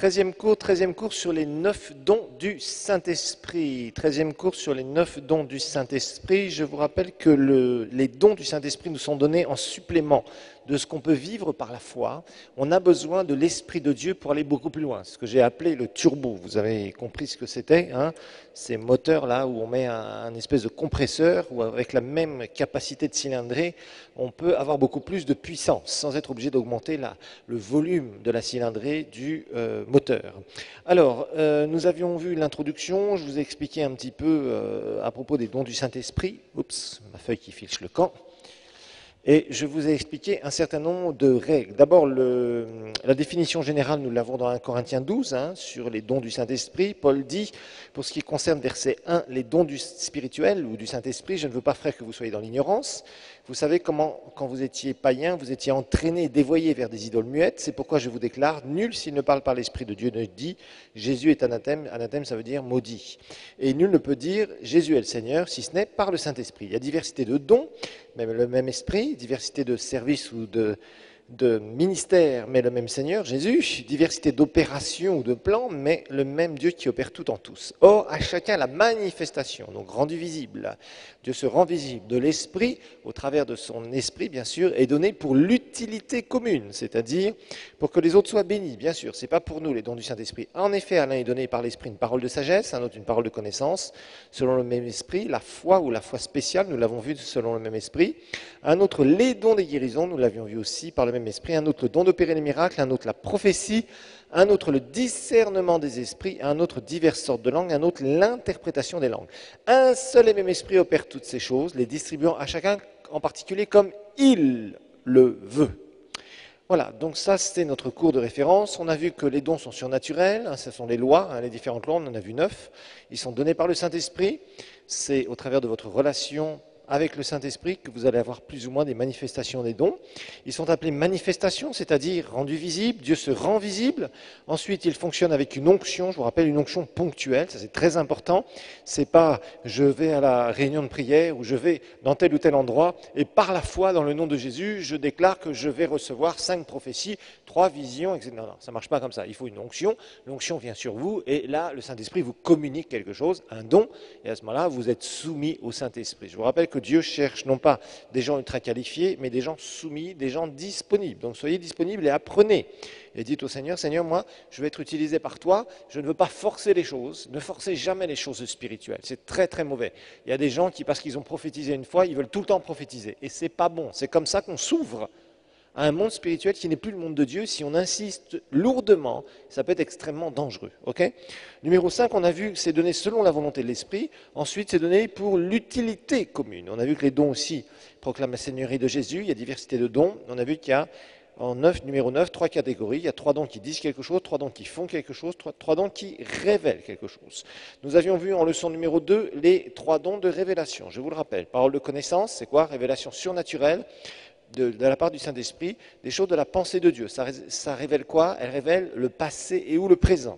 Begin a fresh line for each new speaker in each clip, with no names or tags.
13e cours sur les 9 dons du Saint-Esprit. 13e cours sur les 9 dons du Saint-Esprit. Je vous rappelle que les dons du Saint-Esprit nous sont donnés en supplément de ce qu'on peut vivre par la foi. On a besoin de l'Esprit de Dieu pour aller beaucoup plus loin. Ce que j'ai appelé le turbo. Vous avez compris ce que c'était, hein? Ces moteurs-là où on met un espèce de compresseur, où avec la même capacité de cylindrée, on peut avoir beaucoup plus de puissance, sans être obligé d'augmenter le volume de la cylindrée du moteur. Alors, nous avions vu l'introduction, je vous ai expliqué un petit peu à propos des dons du Saint-Esprit. Oups, ma feuille qui fiche le camp. Et je vous ai expliqué un certain nombre de règles. D'abord, la définition générale, nous l'avons dans 1 Corinthiens 12, hein, sur les dons du Saint-Esprit. Paul dit, pour ce qui concerne verset 1, les dons du spirituel ou du Saint-Esprit, je ne veux pas, frère, que vous soyez dans l'ignorance. Vous savez comment, quand vous étiez païen, vous étiez entraîné, dévoyé vers des idoles muettes. C'est pourquoi je vous déclare, nul s'il ne parle par l'Esprit de Dieu ne dit, Jésus est anathème. Anathème, ça veut dire maudit. Et nul ne peut dire, Jésus est le Seigneur, si ce n'est par le Saint-Esprit. Il y a diversité de dons, même le même esprit, diversité de services ou de ministères, mais le même Seigneur, Jésus, diversité d'opérations ou de plans, mais le même Dieu qui opère tout en tous. Or, à chacun la manifestation, donc rendue visible, Dieu se rend visible de l'Esprit, au travers de son Esprit, bien sûr, est donné pour l'utilité commune, c'est-à-dire pour que les autres soient bénis, bien sûr, c'est pas pour nous les dons du Saint-Esprit. En effet, à l'un est donné par l'Esprit une parole de sagesse, à un autre une parole de connaissance, selon le même Esprit, la foi ou la foi spéciale, nous l'avons vu selon le même Esprit, à un autre les dons des guérisons, nous l'avions vu aussi par le même esprit, un autre le don d'opérer les miracles, un autre la prophétie, un autre le discernement des esprits, un autre diverses sortes de langues, un autre l'interprétation des langues. Un seul et même esprit opère toutes ces choses, les distribuant à chacun en particulier comme il le veut. Voilà, donc ça c'était notre cours de référence. On a vu que les dons sont surnaturels, hein, ce sont les lois, hein, les différentes lois, on en a vu 9. Ils sont donnés par le Saint-Esprit, c'est au travers de votre relation avec le Saint-Esprit que vous allez avoir plus ou moins des manifestations des dons. Ils sont appelés manifestations, c'est-à-dire rendus visibles, Dieu se rend visible. Ensuite, ils fonctionnent avec une onction, je vous rappelle, une onction ponctuelle, ça c'est très important. C'est pas je vais à la réunion de prière ou je vais dans tel ou tel endroit et par la foi, dans le nom de Jésus, je déclare que je vais recevoir 5 prophéties, 3 visions, etc. Non, ça marche pas comme ça. Il faut une onction. L'onction vient sur vous et là, le Saint-Esprit vous communique quelque chose, un don, et à ce moment-là, vous êtes soumis au Saint-Esprit. Je vous rappelle que Dieu cherche non pas des gens ultra qualifiés, mais des gens soumis, des gens disponibles. Donc soyez disponibles et apprenez. Et dites au Seigneur, Seigneur, moi, je vais être utilisé par toi, je ne veux pas forcer les choses, ne forcez jamais les choses spirituelles, c'est très très mauvais. Il y a des gens qui, parce qu'ils ont prophétisé une fois, ils veulent tout le temps prophétiser. Et c'est pas bon, c'est comme ça qu'on s'ouvre à un monde spirituel qui n'est plus le monde de Dieu. Si on insiste lourdement, ça peut être extrêmement dangereux. Okay ? Numéro 5, on a vu que c'est donné selon la volonté de l'Esprit. Ensuite, c'est donné pour l'utilité commune. On a vu que les dons aussi proclament la Seigneurie de Jésus. Il y a diversité de dons. On a vu qu'il y a en numéro 9, 3 catégories. Il y a 3 dons qui disent quelque chose, 3 dons qui font quelque chose, 3 dons qui révèlent quelque chose. Nous avions vu en leçon numéro 2 les 3 dons de révélation. Je vous le rappelle. Parole de connaissance, c'est quoi ? Révélation surnaturelle. De la part du Saint-Esprit, des choses de la pensée de Dieu. Ça révèle quoi ? Elle révèle le passé et ou le présent.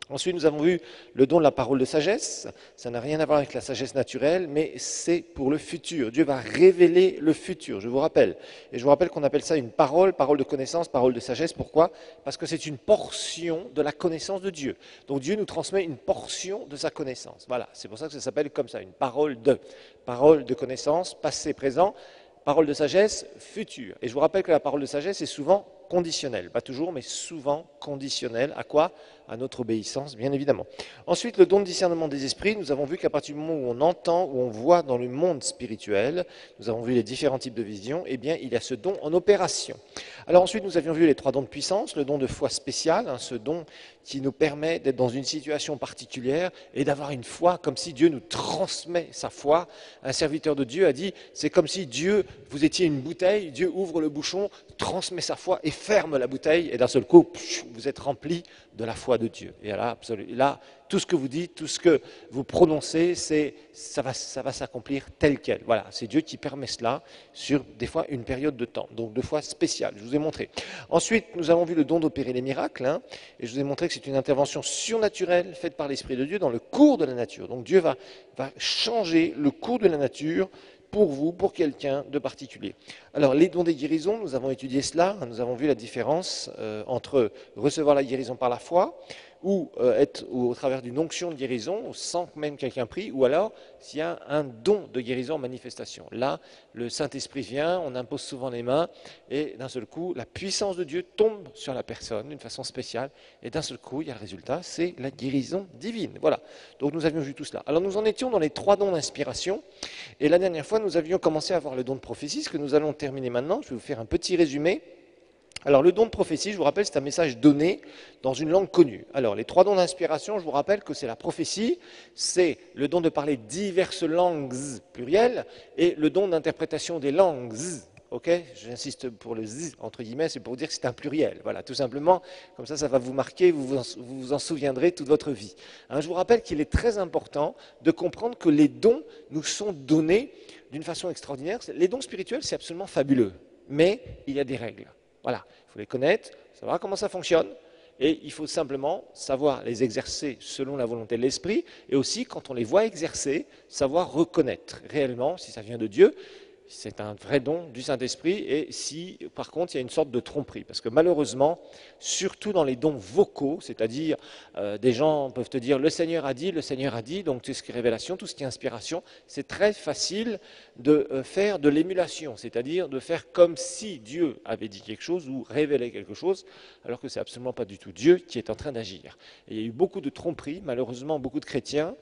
Ensuite, nous avons vu le don de la parole de sagesse. Ça n'a rien à voir avec la sagesse naturelle, mais c'est pour le futur. Dieu va révéler le futur, je vous rappelle. Et je vous rappelle qu'on appelle ça une parole, parole de connaissance, parole de sagesse. Pourquoi ? Parce que c'est une portion de la connaissance de Dieu. Donc Dieu nous transmet une portion de sa connaissance. Voilà, c'est pour ça que ça s'appelle comme ça, une parole de connaissance, passé, présent. Parole de sagesse, future. Et je vous rappelle que la parole de sagesse est souvent conditionnelle. Pas toujours, mais souvent conditionnelle. À quoi ? À notre obéissance, bien évidemment. Ensuite, le don de discernement des esprits. Nous avons vu qu'à partir du moment où on entend, où on voit dans le monde spirituel, nous avons vu les différents types de visions, eh bien, il y a ce don en opération. Alors ensuite, nous avions vu les 3 dons de puissance, le don de foi spécial, hein, ce don qui nous permet d'être dans une situation particulière et d'avoir une foi comme si Dieu nous transmet sa foi. Un serviteur de Dieu a dit, c'est comme si Dieu, vous étiez une bouteille, Dieu ouvre le bouchon, transmet sa foi et ferme la bouteille et d'un seul coup, vous êtes rempli de la foi de Dieu. Et là, tout ce que vous dites, tout ce que vous prononcez, ça va s'accomplir tel quel. Voilà, c'est Dieu qui permet cela sur des fois une période de temps, donc 2 fois spéciale, je vous ai montré. Ensuite, nous avons vu le don d'opérer les miracles, hein, et je vous ai montré que c'est une intervention surnaturelle faite par l'Esprit de Dieu dans le cours de la nature. Donc Dieu va changer le cours de la nature pour vous, pour quelqu'un de particulier. Alors, les dons des guérisons, nous avons étudié cela, nous avons vu la différence entre recevoir la guérison par la foi, ou au travers d'une onction de guérison, sans que même quelqu'un prie, ou alors s'il y a un don de guérison en manifestation. Là, le Saint-Esprit vient, on impose souvent les mains, et d'un seul coup, la puissance de Dieu tombe sur la personne d'une façon spéciale, et d'un seul coup, il y a le résultat, c'est la guérison divine. Voilà, donc nous avions vu tout cela. Alors nous en étions dans les 3 dons d'inspiration, et la dernière fois, nous avions commencé à voir le don de prophétie, ce que nous allons terminer maintenant. Je vais vous faire un petit résumé. Alors, le don de prophétie, je vous rappelle, c'est un message donné dans une langue connue. Alors, les 3 dons d'inspiration, je vous rappelle que c'est la prophétie, c'est le don de parler diverses langues plurielles, et le don d'interprétation des langues. Ok, j'insiste pour le z, entre guillemets, c'est pour dire que c'est un pluriel. Voilà, tout simplement, comme ça va vous marquer, vous vous en souviendrez toute votre vie. Hein, je vous rappelle qu'il est très important de comprendre que les dons nous sont donnés d'une façon extraordinaire. Les dons spirituels, c'est absolument fabuleux, mais il y a des règles. Voilà, il faut les connaître, savoir comment ça fonctionne, et il faut simplement savoir les exercer selon la volonté de l'esprit, et aussi, quand on les voit exercer, savoir reconnaître réellement si ça vient de Dieu. C'est un vrai don du Saint-Esprit, et si, par contre, il y a une sorte de tromperie. Parce que malheureusement, surtout dans les dons vocaux, c'est-à-dire des gens peuvent te dire « le Seigneur a dit », donc tout ce qui est révélation, tout ce qui est inspiration, c'est très facile de faire de l'émulation, c'est-à-dire de faire comme si Dieu avait dit quelque chose ou révélé quelque chose, alors que c'est absolument pas du tout Dieu qui est en train d'agir. Et il y a eu beaucoup de tromperies, malheureusement, beaucoup de chrétiens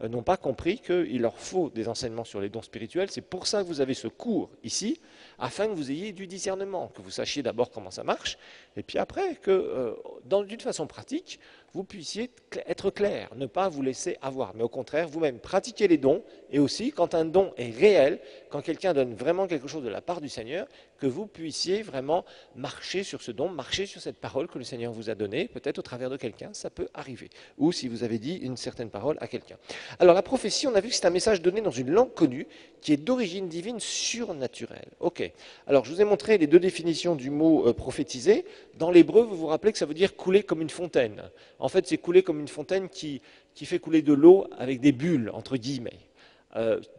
n'ont pas compris qu'il leur faut des enseignements sur les dons spirituels. C'est pour ça que vous avez ce cours ici, afin que vous ayez du discernement, que vous sachiez d'abord comment ça marche, et puis après que, d'une façon pratique, vous puissiez être clair, ne pas vous laisser avoir, mais au contraire, vous-même pratiquez les dons, et aussi, quand un don est réel, quand quelqu'un donne vraiment quelque chose de la part du Seigneur, que vous puissiez vraiment marcher sur ce don, marcher sur cette parole que le Seigneur vous a donnée, peut-être au travers de quelqu'un, ça peut arriver, ou si vous avez dit une certaine parole à quelqu'un. Alors la prophétie, on a vu que c'est un message donné dans une langue connue, qui est d'origine divine surnaturelle. Ok, alors je vous ai montré les 2 définitions du mot prophétiser. Dans l'hébreu, vous vous rappelez que ça veut dire couler comme une fontaine. En fait, c'est couler comme une fontaine qui fait couler de l'eau avec des bulles, entre guillemets.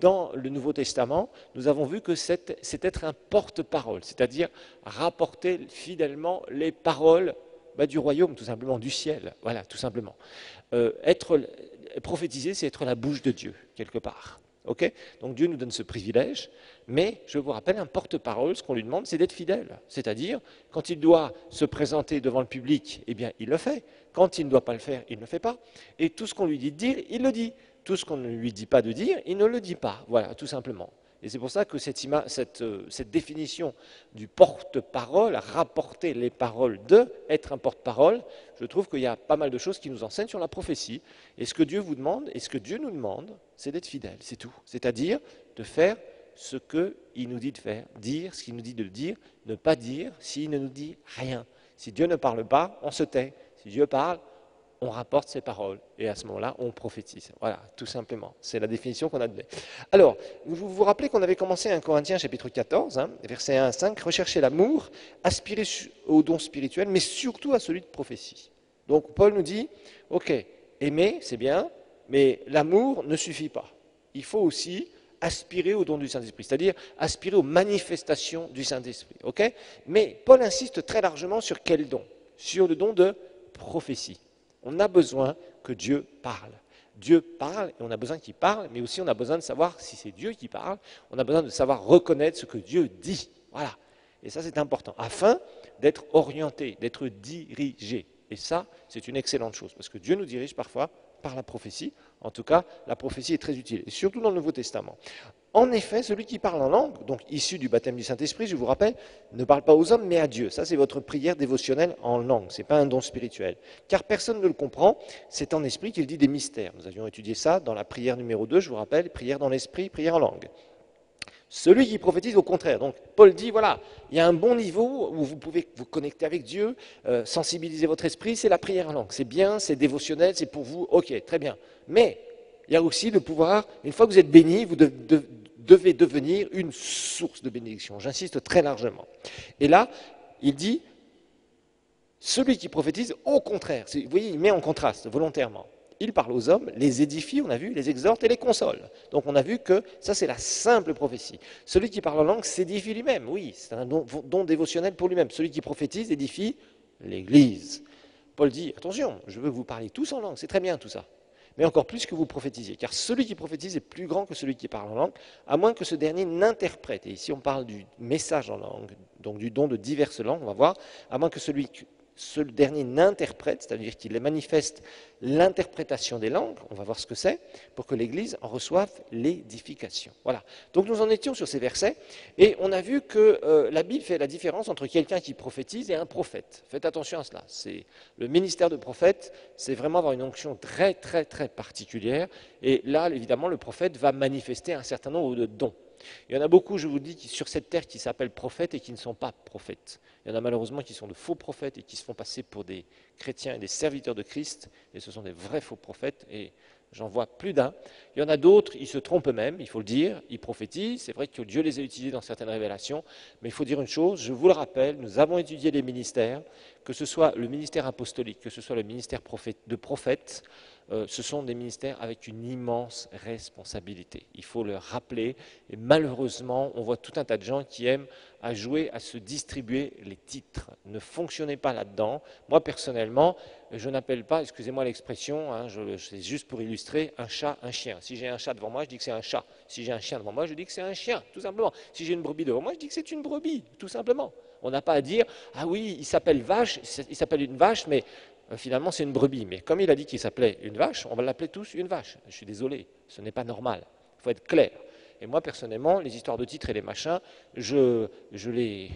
Dans le Nouveau Testament, nous avons vu que c'est être un porte-parole, c'est-à-dire rapporter fidèlement les paroles du royaume, tout simplement, du ciel. Voilà, tout simplement. Prophétiser, c'est être la bouche de Dieu, quelque part. Okay, donc Dieu nous donne ce privilège, mais je vous rappelle, un porte-parole, ce qu'on lui demande, c'est d'être fidèle. C'est-à-dire, quand il doit se présenter devant le public, eh bien, il le fait. Quand il ne doit pas le faire, il ne le fait pas. Et tout ce qu'on lui dit de dire, il le dit. Tout ce qu'on ne lui dit pas de dire, il ne le dit pas. Voilà, tout simplement. Et c'est pour ça que cette définition du porte-parole, rapporter les paroles de, être un porte-parole, je trouve qu'il y a pas mal de choses qui nous enseignent sur la prophétie. Et ce que Dieu vous demande, et ce que Dieu nous demande, c'est d'être fidèle, c'est tout. C'est-à-dire de faire ce qu'il nous dit de faire, dire ce qu'il nous dit de dire, ne pas dire s'il ne nous dit rien. Si Dieu ne parle pas, on se tait. Si Dieu parle, on rapporte ses paroles, et à ce moment-là, on prophétise. Voilà, tout simplement. C'est la définition qu'on a donnée. Alors, vous vous rappelez qu'on avait commencé 1 Corinthiens chapitre 14, versets 1 à 5, rechercher l'amour, aspirer au don spirituel, mais surtout à celui de prophétie. Donc, Paul nous dit, ok, aimer, c'est bien, mais l'amour ne suffit pas. Il faut aussi aspirer au don du Saint-Esprit, c'est-à-dire aspirer aux manifestations du Saint-Esprit. Okay, mais Paul insiste très largement sur quel don? Sur le don de prophétie. On a besoin que Dieu parle. Dieu parle et on a besoin qu'il parle, mais aussi on a besoin de savoir si c'est Dieu qui parle. On a besoin de savoir reconnaître ce que Dieu dit. Voilà. Et ça, c'est important, afin d'être orienté, d'être dirigé. Et ça, c'est une excellente chose, parce que Dieu nous dirige parfois par la prophétie. En tout cas, la prophétie est très utile, et surtout dans le Nouveau Testament. En effet, celui qui parle en langue, donc issu du baptême du Saint-Esprit, je vous rappelle, ne parle pas aux hommes, mais à Dieu. Ça, c'est votre prière dévotionnelle en langue, ce n'est pas un don spirituel. Car personne ne le comprend, c'est en esprit qu'il dit des mystères. Nous avions étudié ça dans la prière numéro 2, je vous rappelle, prière dans l'esprit, prière en langue. Celui qui prophétise au contraire. Donc Paul dit, voilà, il y a un bon niveau où vous pouvez vous connecter avec Dieu, sensibiliser votre esprit, c'est la prière en langue. C'est bien, c'est dévotionnel, c'est pour vous, ok, très bien. Mais il y a aussi le pouvoir, une fois que vous êtes béni, vous devez devenir une source de bénédiction. J'insiste très largement. Et là, il dit, celui qui prophétise au contraire, vous voyez, il met en contraste volontairement. il parle aux hommes, les édifie, on a vu, les exhorte et les console. Donc on a vu que ça c'est la simple prophétie. Celui qui parle en langue s'édifie lui-même, oui, c'est un don dévotionnel pour lui-même. Celui qui prophétise édifie l'Église. Paul dit, attention, je veux que vous parliez tous en langue, c'est très bien tout ça, mais encore plus que vous prophétisiez, car celui qui prophétise est plus grand que celui qui parle en langue, à moins que ce dernier n'interprète. Et ici on parle du message en langue, donc du don de diverses langues, on va voir, à moins que ce dernier n'interprète, c'est-à-dire qu'il manifeste l'interprétation des langues, on va voir ce que c'est, pour que l'Église en reçoive l'édification. Voilà. Donc nous en étions sur ces versets, et on a vu que la Bible fait la différence entre quelqu'un qui prophétise et un prophète. Faites attention à cela. Le ministère de prophète, c'est vraiment avoir une onction très, très, très particulière, et là, évidemment, le prophète va manifester un certain nombre de dons. Il y en a beaucoup, je vous le dis, sur cette terre qui s'appellent prophètes et qui ne sont pas prophètes. Il y en a malheureusement qui sont de faux prophètes et qui se font passer pour des chrétiens et des serviteurs de Christ, et ce sont des vrais faux prophètes, et j'en vois plus d'un. Il y en a d'autres, ils se trompent eux-mêmes, il faut le dire, ils prophétisent, c'est vrai que Dieu les a utilisés dans certaines révélations, mais il faut dire une chose, je vous le rappelle, nous avons étudié les ministères, que ce soit le ministère apostolique, que ce soit le ministère de prophète, ce sont des ministères avec une immense responsabilité. Il faut le rappeler. Et malheureusement, on voit tout un tas de gens qui aiment à jouer, à se distribuer les titres. Ne fonctionnez pas là-dedans. Moi, personnellement, je n'appelle pas, excusez-moi l'expression, c'est juste pour illustrer, un chat, un chien. Si j'ai un chat devant moi, je dis que c'est un chat. Si j'ai un chien devant moi, je dis que c'est un chien, tout simplement. Si j'ai une brebis devant moi, je dis que c'est une brebis, tout simplement. On n'a pas à dire, ah oui, il s'appelle vache, il s'appelle une vache, mais finalement c'est une brebis. Mais comme il a dit qu'il s'appelait une vache, on va l'appeler tous une vache. Je suis désolé, ce n'est pas normal. Il faut être clair. Et moi, personnellement, les histoires de titres et les machins, je les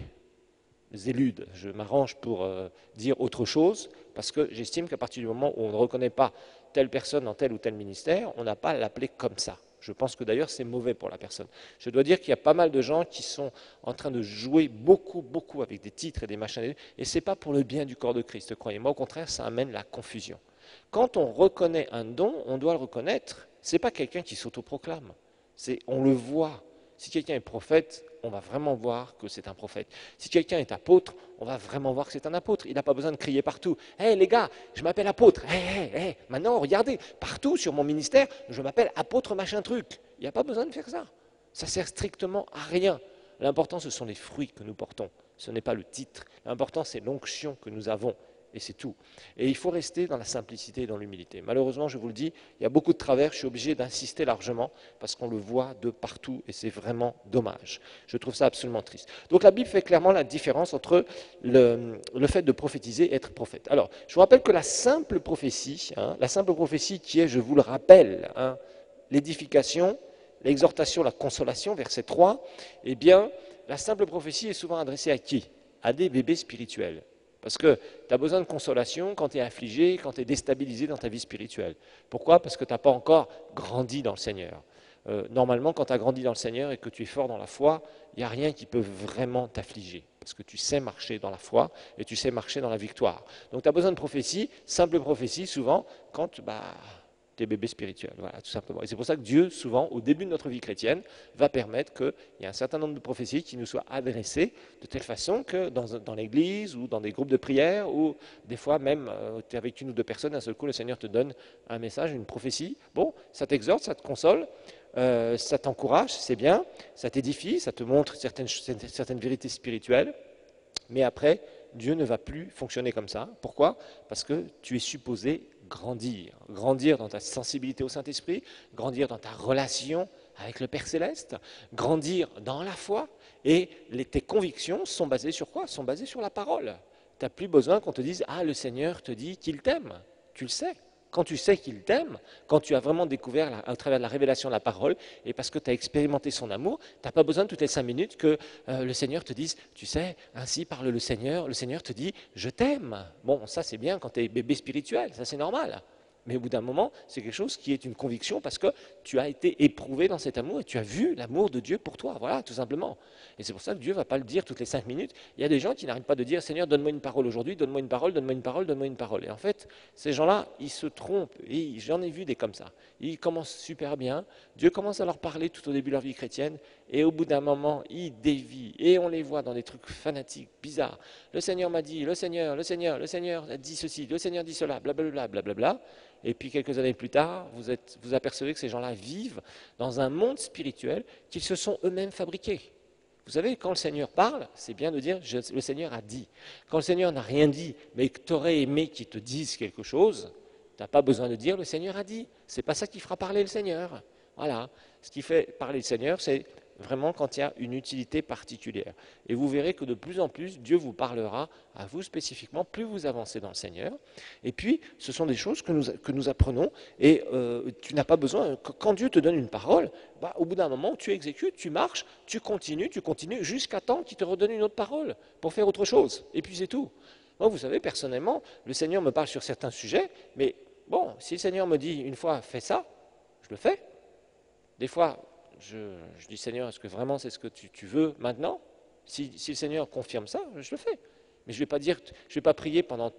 élude. Je m'arrange pour dire autre chose, parce que j'estime qu'à partir du moment où on ne reconnaît pas telle personne dans tel ou tel ministère, on n'a pas à l'appeler comme ça. Je pense que d'ailleurs c'est mauvais pour la personne. Je dois dire qu'il y a pas mal de gens qui sont en train de jouer beaucoup avec des titres et des machins, et ce n'est pas pour le bien du corps de Christ, croyez-moi, au contraire, ça amène la confusion. Quand on reconnaît un don, on doit le reconnaître. Ce n'est pas quelqu'un qui s'autoproclame, on le voit. Si quelqu'un est prophète, on va vraiment voir que c'est un prophète. Si quelqu'un est apôtre, on va vraiment voir que c'est un apôtre. Il n'a pas besoin de crier partout. « Hé les gars, je m'appelle apôtre. Hé, maintenant regardez, partout sur mon ministère, je m'appelle apôtre machin truc. » Il n'y a pas besoin de faire ça. Ça sert strictement à rien. L'important, ce sont les fruits que nous portons. Ce n'est pas le titre. L'important, c'est l'onction que nous avons. Et c'est tout. Et il faut rester dans la simplicité et dans l'humilité. Malheureusement, je vous le dis, il y a beaucoup de travers, je suis obligé d'insister largement parce qu'on le voit de partout et c'est vraiment dommage. Je trouve ça absolument triste. Donc la Bible fait clairement la différence entre le fait de prophétiser et être prophète. Alors, je vous rappelle que la simple prophétie qui est, je vous le rappelle, l'édification, l'exhortation, la consolation, verset 3, eh bien, la simple prophétie est souvent adressée à qui? À des bébés spirituels. Parce que tu as besoin de consolation quand tu es affligé, quand tu es déstabilisé dans ta vie spirituelle. Pourquoi? Parce que tu n'as pas encore grandi dans le Seigneur. Normalement, quand tu as grandi dans le Seigneur et que tu es fort dans la foi, il n'y a rien qui peut vraiment t'affliger. Parce que tu sais marcher dans la foi et tu sais marcher dans la victoire. Donc tu as besoin de prophétie, simple prophétie, souvent, quand t'es bébé spirituel, voilà, tout simplement. Et c'est pour ça que Dieu, souvent, au début de notre vie chrétienne, va permettre qu'il y ait un certain nombre de prophéties qui nous soient adressées de telle façon que dans l'église ou dans des groupes de prière, ou des fois même, tu es avec une ou deux personnes, d'un seul coup, le Seigneur te donne un message, une prophétie. Bon, ça t'exhorte, ça te console, ça t'encourage, c'est bien, ça t'édifie, ça te montre certaines vérités spirituelles, mais après, Dieu ne va plus fonctionner comme ça. Pourquoi? Parce que tu es supposé grandir dans ta sensibilité au Saint-Esprit, grandir dans ta relation avec le Père Céleste, grandir dans la foi, et tes convictions sont basées sur quoi? Sont basées sur la parole. Tu n'as plus besoin qu'on te dise « Ah, le Seigneur te dit qu'il t'aime ». Tu le sais. Quand tu sais qu'il t'aime, quand tu as vraiment découvert à travers la révélation de la parole, et parce que tu as expérimenté son amour, tu n'as pas besoin toutes les 5 minutes que le Seigneur te dise, tu sais, ainsi parle le Seigneur te dit, je t'aime. Bon, ça c'est bien quand tu es bébé spirituel, ça c'est normal. Mais au bout d'un moment, c'est quelque chose qui est une conviction parce que tu as été éprouvé dans cet amour et tu as vu l'amour de Dieu pour toi, voilà, tout simplement. Et c'est pour ça que Dieu ne va pas le dire toutes les 5 minutes. Il y a des gens qui n'arrêtent pas de dire, Seigneur, donne-moi une parole aujourd'hui, donne-moi une parole, donne-moi une parole, donne-moi une parole. Et en fait, ces gens-là, ils se trompent. Et j'en ai vu des comme ça. Ils commencent super bien, Dieu commence à leur parler tout au début de leur vie chrétienne, et au bout d'un moment, ils dévient. Et on les voit dans des trucs fanatiques, bizarres. Le Seigneur m'a dit, le Seigneur a dit ceci, le Seigneur dit cela, blablabla, blablabla.
et puis quelques années plus tard, vous apercevez que ces gens-là vivent dans un monde spirituel qu'ils se sont eux-mêmes fabriqués. Vous savez, quand le Seigneur parle, c'est bien de dire le Seigneur a dit. Quand le Seigneur n'a rien dit, mais que tu aurais aimé qu'il te dise quelque chose, tu n'as pas besoin de dire le Seigneur a dit. Ce n'est pas ça qui fera parler le Seigneur. Voilà. Ce qui fait parler le Seigneur, c'est vraiment quand il y a une utilité particulière. Et vous verrez que de plus en plus, Dieu vous parlera à vous spécifiquement, plus vous avancez dans le Seigneur. Et puis, ce sont des choses que nous apprenons. Et tu n'as pas besoin, quand Dieu te donne une parole, au bout d'un moment, tu exécutes, tu marches, tu continues, jusqu'à temps qu'il te redonne une autre parole pour faire autre chose. Et puis c'est tout. Moi, vous savez, personnellement, le Seigneur me parle sur certains sujets, mais bon, si le Seigneur me dit une fois, fais ça, je le fais. Des fois, je dis, Seigneur, est-ce que vraiment c'est ce que tu veux maintenant? Si le Seigneur confirme ça, je le fais. Mais je ne vais pas prier pendant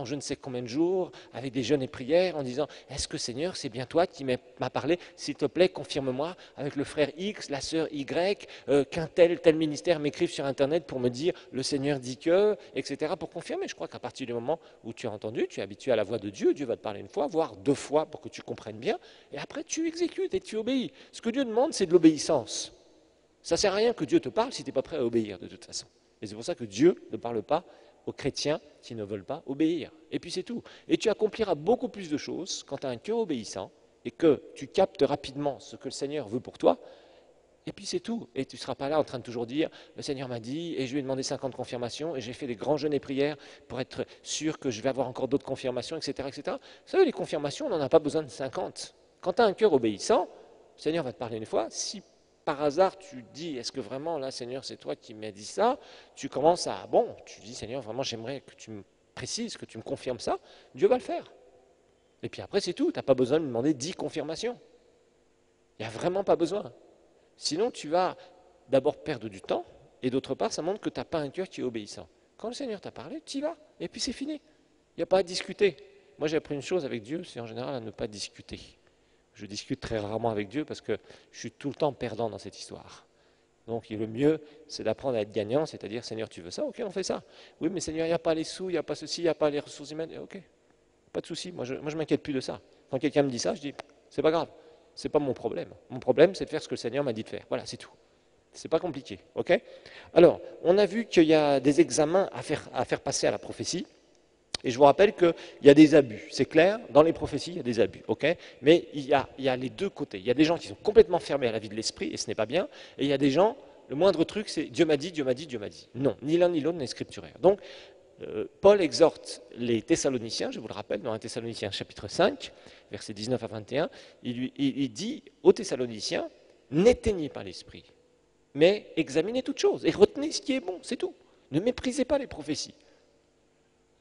je ne sais combien de jours, avec des jeûnes et prières, en disant, est-ce que Seigneur, c'est bien toi qui m'as parlé? S'il te plaît, confirme-moi avec le frère X, la sœur Y, qu'un tel ministère m'écrive sur Internet pour me dire, le Seigneur dit que, etc., pour confirmer. Je crois qu'à partir du moment où tu as entendu, tu es habitué à la voix de Dieu, Dieu va te parler une fois, voire 2 fois pour que tu comprennes bien, et après tu exécutes et tu obéis. Ce que Dieu demande, c'est de l'obéissance. Ça ne sert à rien que Dieu te parle si tu n'es pas prêt à obéir de toute façon. Et c'est pour ça que Dieu ne parle pas aux chrétiens qui ne veulent pas obéir. Et puis c'est tout. Et tu accompliras beaucoup plus de choses quand tu as un cœur obéissant et que tu captes rapidement ce que le Seigneur veut pour toi. Et puis c'est tout. Et tu ne seras pas là en train de toujours dire, le Seigneur m'a dit, et je lui ai demandé 50 confirmations, et j'ai fait des grands jeûnes et prières pour être sûr que je vais avoir encore d'autres confirmations, etc., etc. Vous savez, les confirmations, on n'en a pas besoin de 50. Quand tu as un cœur obéissant, le Seigneur va te parler une fois. Si par hasard, tu dis, est-ce que vraiment, là, Seigneur, c'est toi qui m'as dit ça? Tu commences tu dis, Seigneur, vraiment, j'aimerais que tu me précises, que tu me confirmes ça. Dieu va le faire. Et puis après, c'est tout. Tu n'as pas besoin de me demander 10 confirmations. Il n'y a vraiment pas besoin. Sinon, tu vas d'abord perdre du temps, et d'autre part, ça montre que tu n'as pas un cœur qui est obéissant. Quand le Seigneur t'a parlé, tu y vas, et puis c'est fini. Il n'y a pas à discuter. Moi, j'ai appris une chose avec Dieu, c'est en général à ne pas discuter. Je discute très rarement avec Dieu parce que je suis tout le temps perdant dans cette histoire. Donc le mieux, c'est d'apprendre à être gagnant, c'est-à-dire, Seigneur, tu veux ça? Ok, on fait ça. Oui, mais Seigneur, il n'y a pas les sous, il n'y a pas ceci, il n'y a pas les ressources humaines. Ok, pas de souci, moi je ne m'inquiète plus de ça. Quand quelqu'un me dit ça, je dis, c'est pas grave, c'est pas mon problème. Mon problème, c'est de faire ce que le Seigneur m'a dit de faire. Voilà, c'est tout. C'est pas compliqué, ok? Alors, on a vu qu'il y a des examens à faire passer à la prophétie. Et je vous rappelle qu'il y a des abus, c'est clair, dans les prophéties, il y a des abus, ok? Mais il y a les deux côtés. Il y a des gens qui sont complètement fermés à la vie de l'esprit, et ce n'est pas bien, et il y a des gens, le moindre truc, c'est Dieu m'a dit, Dieu m'a dit, Dieu m'a dit. Non, ni l'un ni l'autre n'est scripturaire. Donc, Paul exhorte les Thessaloniciens, je vous le rappelle, dans 1 Thessaloniciens chapitre 5, versets 19 à 21, il dit aux Thessaloniciens, n'éteignez pas l'esprit, mais examinez toutes choses, et retenez ce qui est bon, c'est tout. Ne méprisez pas les prophéties.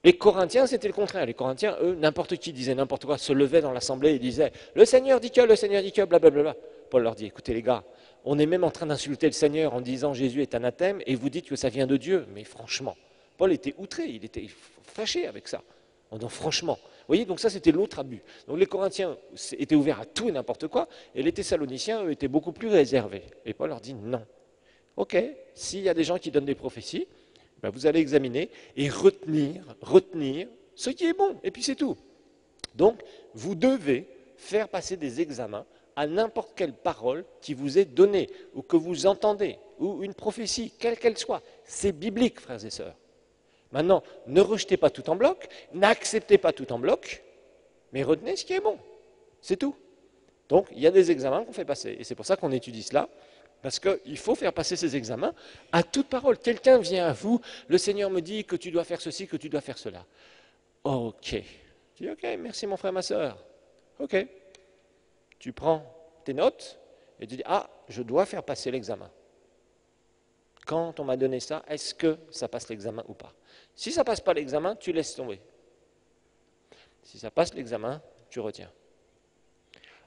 Les Corinthiens, c'était le contraire. Les Corinthiens, eux, n'importe qui disait n'importe quoi, se levait dans l'assemblée et disait « Le Seigneur dit que, blablabla ». Paul leur dit « Écoutez les gars, on est même en train d'insulter le Seigneur en disant Jésus est anathème et vous dites que ça vient de Dieu. Mais franchement, Paul était outré, il était fâché avec ça. Donc franchement, vous voyez, donc ça c'était l'autre abus. Donc les Corinthiens étaient ouverts à tout et n'importe quoi, et les Thessaloniciens, eux, étaient beaucoup plus réservés. Et Paul leur dit non. Ok, s'il y a des gens qui donnent des prophéties, vous allez examiner et retenir ce qui est bon, et puis c'est tout. Donc, vous devez faire passer des examens à n'importe quelle parole qui vous est donnée, ou que vous entendez, ou une prophétie, quelle qu'elle soit. C'est biblique, frères et sœurs. Maintenant, ne rejetez pas tout en bloc, n'acceptez pas tout en bloc, mais retenez ce qui est bon. C'est tout. Donc, il y a des examens qu'on fait passer, et c'est pour ça qu'on étudie cela. Parce qu'il faut faire passer ces examens à toute parole. Quelqu'un vient à vous, le Seigneur me dit que tu dois faire ceci, que tu dois faire cela. Ok. Tu dis ok, merci mon frère, ma soeur. Ok. Tu prends tes notes et tu dis ah, je dois faire passer l'examen. Quand on m'a donné ça, est-ce que ça passe l'examen ou pas? Si ça ne passe pas l'examen, tu laisses tomber. Si ça passe l'examen, tu retiens.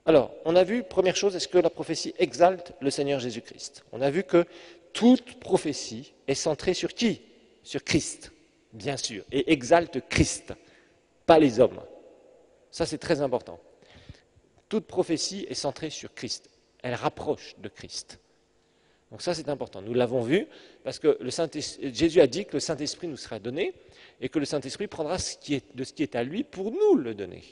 Alors, on a vu, première chose, est-ce que la prophétie exalte le Seigneur Jésus-Christ? On a vu que toute prophétie est centrée sur qui? Sur Christ, bien sûr, et exalte Christ, pas les hommes. Ça, c'est très important. Toute prophétie est centrée sur Christ. Elle rapproche de Christ. Donc ça, c'est important. Nous l'avons vu, parce que Jésus a dit que le Saint-Esprit nous sera donné, et que le Saint-Esprit prendra de ce qui est à lui pour nous le donner.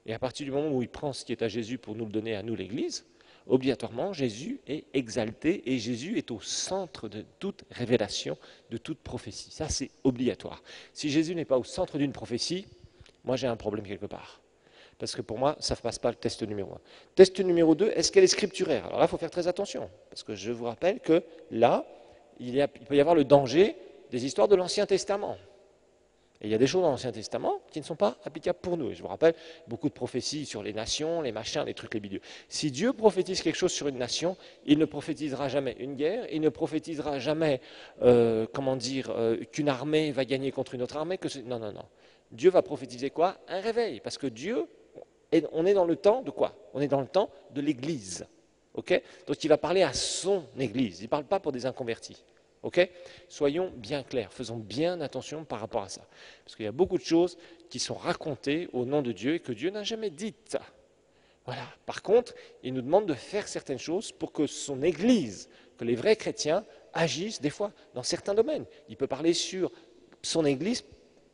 Et à partir du moment où il prend ce qui est à Jésus pour nous le donner à nous, l'Église, obligatoirement, Jésus est exalté et Jésus est au centre de toute révélation, de toute prophétie. Ça, c'est obligatoire. Si Jésus n'est pas au centre d'une prophétie, moi j'ai un problème quelque part. Parce que pour moi, ça ne passe pas le test numéro 1. Test numéro 2, est-ce qu'elle est scripturaire? Alors là, il faut faire très attention. Parce que je vous rappelle que là, il peut y avoir le danger des histoires de l'Ancien Testament. Et il y a des choses dans l'Ancien Testament qui ne sont pas applicables pour nous. Et je vous rappelle, beaucoup de prophéties sur les nations, les machins, les trucs, les bidules. Si Dieu prophétise quelque chose sur une nation, il ne prophétisera jamais une guerre, il ne prophétisera jamais, qu'une armée va gagner contre une autre armée. Non, non, non. Dieu va prophétiser quoi? Un réveil. Parce que Dieu, on est dans le temps de quoi? On est dans le temps de l'Église. Okay? Donc il va parler à son Église. Il ne parle pas pour des inconvertis. Okay? Soyons bien clairs, faisons bien attention par rapport à ça. Parce qu'il y a beaucoup de choses qui sont racontées au nom de Dieu et que Dieu n'a jamais dites. Voilà. Par contre, il nous demande de faire certaines choses pour que son Église, que les vrais chrétiens agissent des fois dans certains domaines. Il peut parler sur son Église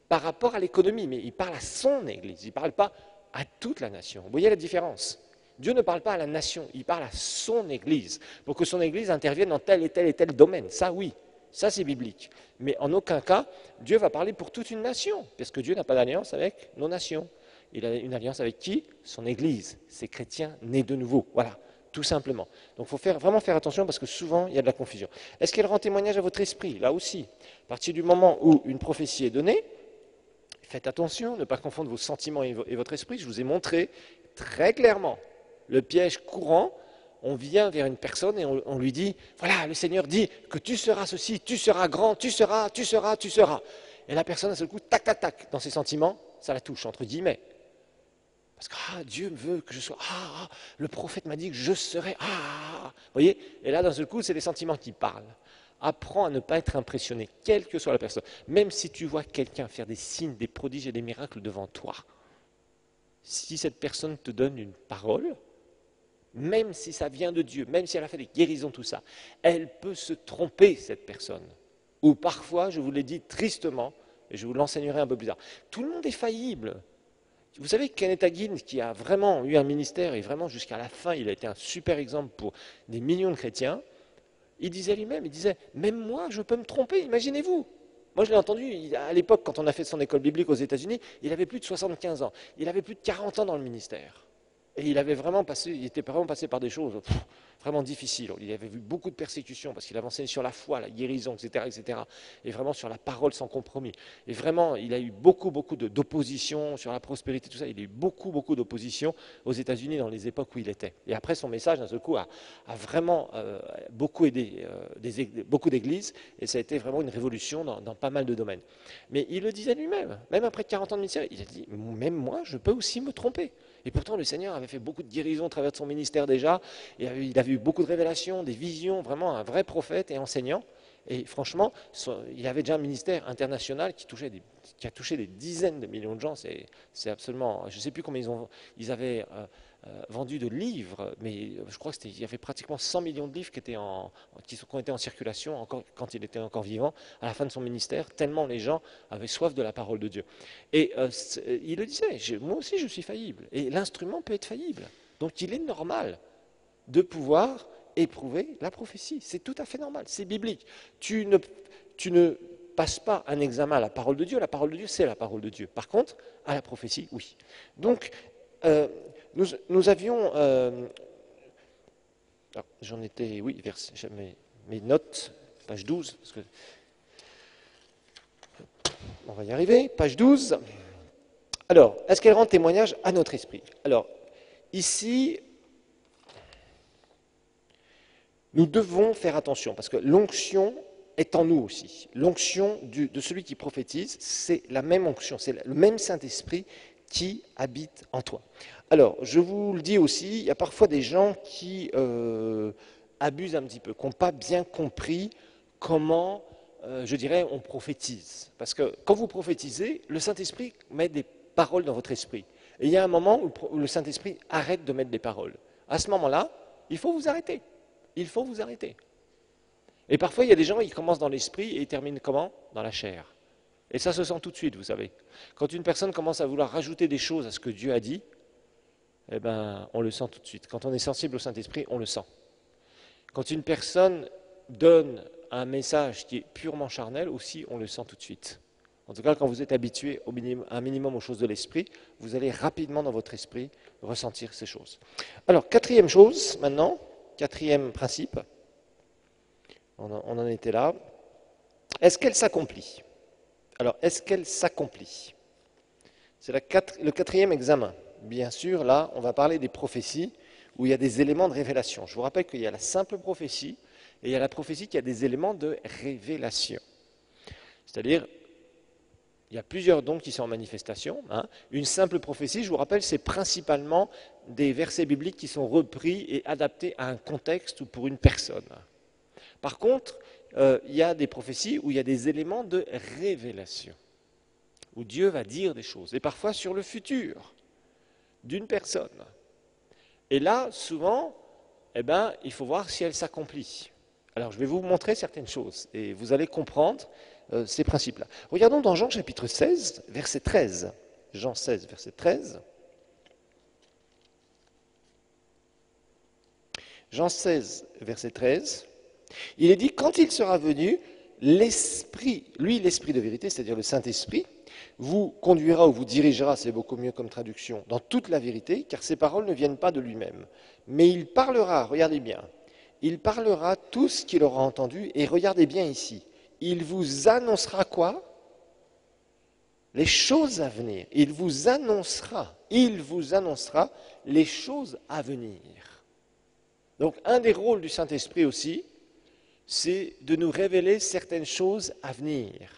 par rapport à l'économie, mais il parle à son Église, il ne parle pas à toute la nation. Vous voyez la différence? Dieu ne parle pas à la nation, il parle à son Église, pour que son Église intervienne dans tel et tel domaine. Ça, oui, ça c'est biblique. Mais en aucun cas, Dieu va parler pour toute une nation, parce que Dieu n'a pas d'alliance avec nos nations. Il a une alliance avec qui? Son Église, ses chrétiens nés de nouveau. Voilà, tout simplement. Donc il faut vraiment faire attention, parce que souvent, il y a de la confusion. Est-ce qu'elle rend témoignage à votre esprit? Là aussi, à partir du moment où une prophétie est donnée, faites attention, ne pas confondre vos sentiments et votre esprit. Je vous ai montré très clairement le piège courant. On vient vers une personne et on lui dit, voilà, le Seigneur dit que tu seras ceci, tu seras grand, tu seras. Et la personne, à ce coup, tac, tac, tac, dans ses sentiments, ça la touche, entre guillemets. Parce que Dieu veut que je sois, le prophète m'a dit que je serai, vous voyez? Et là, d'un seul coup, c'est les sentiments qui parlent. Apprends à ne pas être impressionné, quelle que soit la personne. Même si tu vois quelqu'un faire des signes, des prodiges et des miracles devant toi, si cette personne te donne une parole, même si ça vient de Dieu, même si elle a fait des guérisons, tout ça, elle peut se tromper, cette personne. Ou parfois, je vous l'ai dit tristement, et je vous l'enseignerai un peu plus tard, tout le monde est faillible. Vous savez, Kenneth Hagin, qui a vraiment eu un ministère, et vraiment jusqu'à la fin, il a été un super exemple pour des millions de chrétiens, il disait lui-même, même moi, je peux me tromper, imaginez-vous. Moi, je l'ai entendu, à l'époque, quand on a fait son école biblique aux États-Unis, il avait plus de 75 ans, il avait plus de 40 ans dans le ministère. Et il était vraiment passé par des choses vraiment difficiles. Il avait vu beaucoup de persécutions parce qu'il avait enseigné sur la foi, la guérison, etc., etc. Et vraiment sur la parole sans compromis. Et vraiment, il a eu beaucoup d'opposition sur la prospérité, tout ça. Il a eu beaucoup d'opposition aux États-Unis dans les époques où il était. Et après, son message, d'un seul coup, a vraiment beaucoup aidé beaucoup d'églises. Et ça a été vraiment une révolution dans pas mal de domaines. Mais il le disait lui-même, même après 40 ans de ministère, il a dit, même moi, je peux aussi me tromper. Et pourtant, le Seigneur avait fait beaucoup de guérisons à travers de son ministère déjà. Et il avait eu beaucoup de révélations, des visions, vraiment un vrai prophète et enseignant. Et franchement, il avait déjà un ministère international qui a touché des dizaines de millions de gens. C'est absolument... Je ne sais plus combien ils avaient vendu de livres, mais je crois qu'il y avait pratiquement 100 millions de livres qui ont été en circulation encore, quand il était encore vivant, à la fin de son ministère, tellement les gens avaient soif de la parole de Dieu. Et il le disait, moi aussi je suis faillible, et l'instrument peut être faillible. Donc il est normal de pouvoir éprouver la prophétie. C'est tout à fait normal, c'est biblique. Tu ne passes pas un examen à la parole de Dieu c'est la parole de Dieu. Par contre, à la prophétie, oui. Donc, nous avions... j'en étais, oui, vers mes notes, page 12, parce que, on va y arriver, page 12. Alors, est-ce qu'elle rend témoignage à notre esprit? Alors, ici, nous devons faire attention, parce que l'onction est en nous aussi. L'onction de celui qui prophétise, c'est la même onction, c'est le même Saint-Esprit qui habite en toi. Alors, je vous le dis aussi, il y a parfois des gens qui abusent un petit peu, qui n'ont pas bien compris comment, je dirais, on prophétise. Parce que quand vous prophétisez, le Saint-Esprit met des paroles dans votre esprit. Et il y a un moment où le Saint-Esprit arrête de mettre des paroles. À ce moment-là, il faut vous arrêter. Il faut vous arrêter. Et parfois, il y a des gens qui commencent dans l'esprit et ils terminent comment? Dans la chair. Et ça se sent tout de suite, vous savez. Quand une personne commence à vouloir rajouter des choses à ce que Dieu a dit, eh ben, on le sent tout de suite. Quand on est sensible au Saint-Esprit, on le sent. Quand une personne donne un message qui est purement charnel, aussi, on le sent tout de suite. En tout cas, quand vous êtes habitué un minimum aux choses de l'esprit, vous allez rapidement dans votre esprit ressentir ces choses. Alors, quatrième chose maintenant, quatrième principe, on en était là. Est-ce qu'elle s'accomplit? Alors, est-ce qu'elle s'accomplit? C'est le quatrième examen. Bien sûr, là, on va parler des prophéties où il y a des éléments de révélation. Je vous rappelle qu'il y a la simple prophétie et il y a la prophétie qui a des éléments de révélation. C'est-à-dire, il y a plusieurs dons qui sont en manifestation. Une simple prophétie, je vous rappelle, c'est principalement des versets bibliques qui sont repris et adaptés à un contexte ou pour une personne. Par contre, il y a des prophéties où il y a des éléments de révélation, où Dieu va dire des choses, et parfois sur le futur d'une personne. Et là, souvent, il faut voir si elle s'accomplit. Alors, je vais vous montrer certaines choses, et vous allez comprendre ces principes-là. Regardons dans Jean chapitre 16, verset 13. Jean 16, verset 13. Jean 16, verset 13. Il est dit, quand il sera venu, l'Esprit, lui l'Esprit de vérité, c'est-à-dire le Saint-Esprit, vous conduira ou vous dirigera, c'est beaucoup mieux comme traduction, dans toute la vérité, car ces paroles ne viennent pas de lui-même. Mais il parlera, regardez bien, il parlera tout ce qu'il aura entendu, et regardez bien ici, il vous annoncera quoi? Les choses à venir. Il vous annoncera les choses à venir. Donc un des rôles du Saint-Esprit aussi, c'est de nous révéler certaines choses à venir.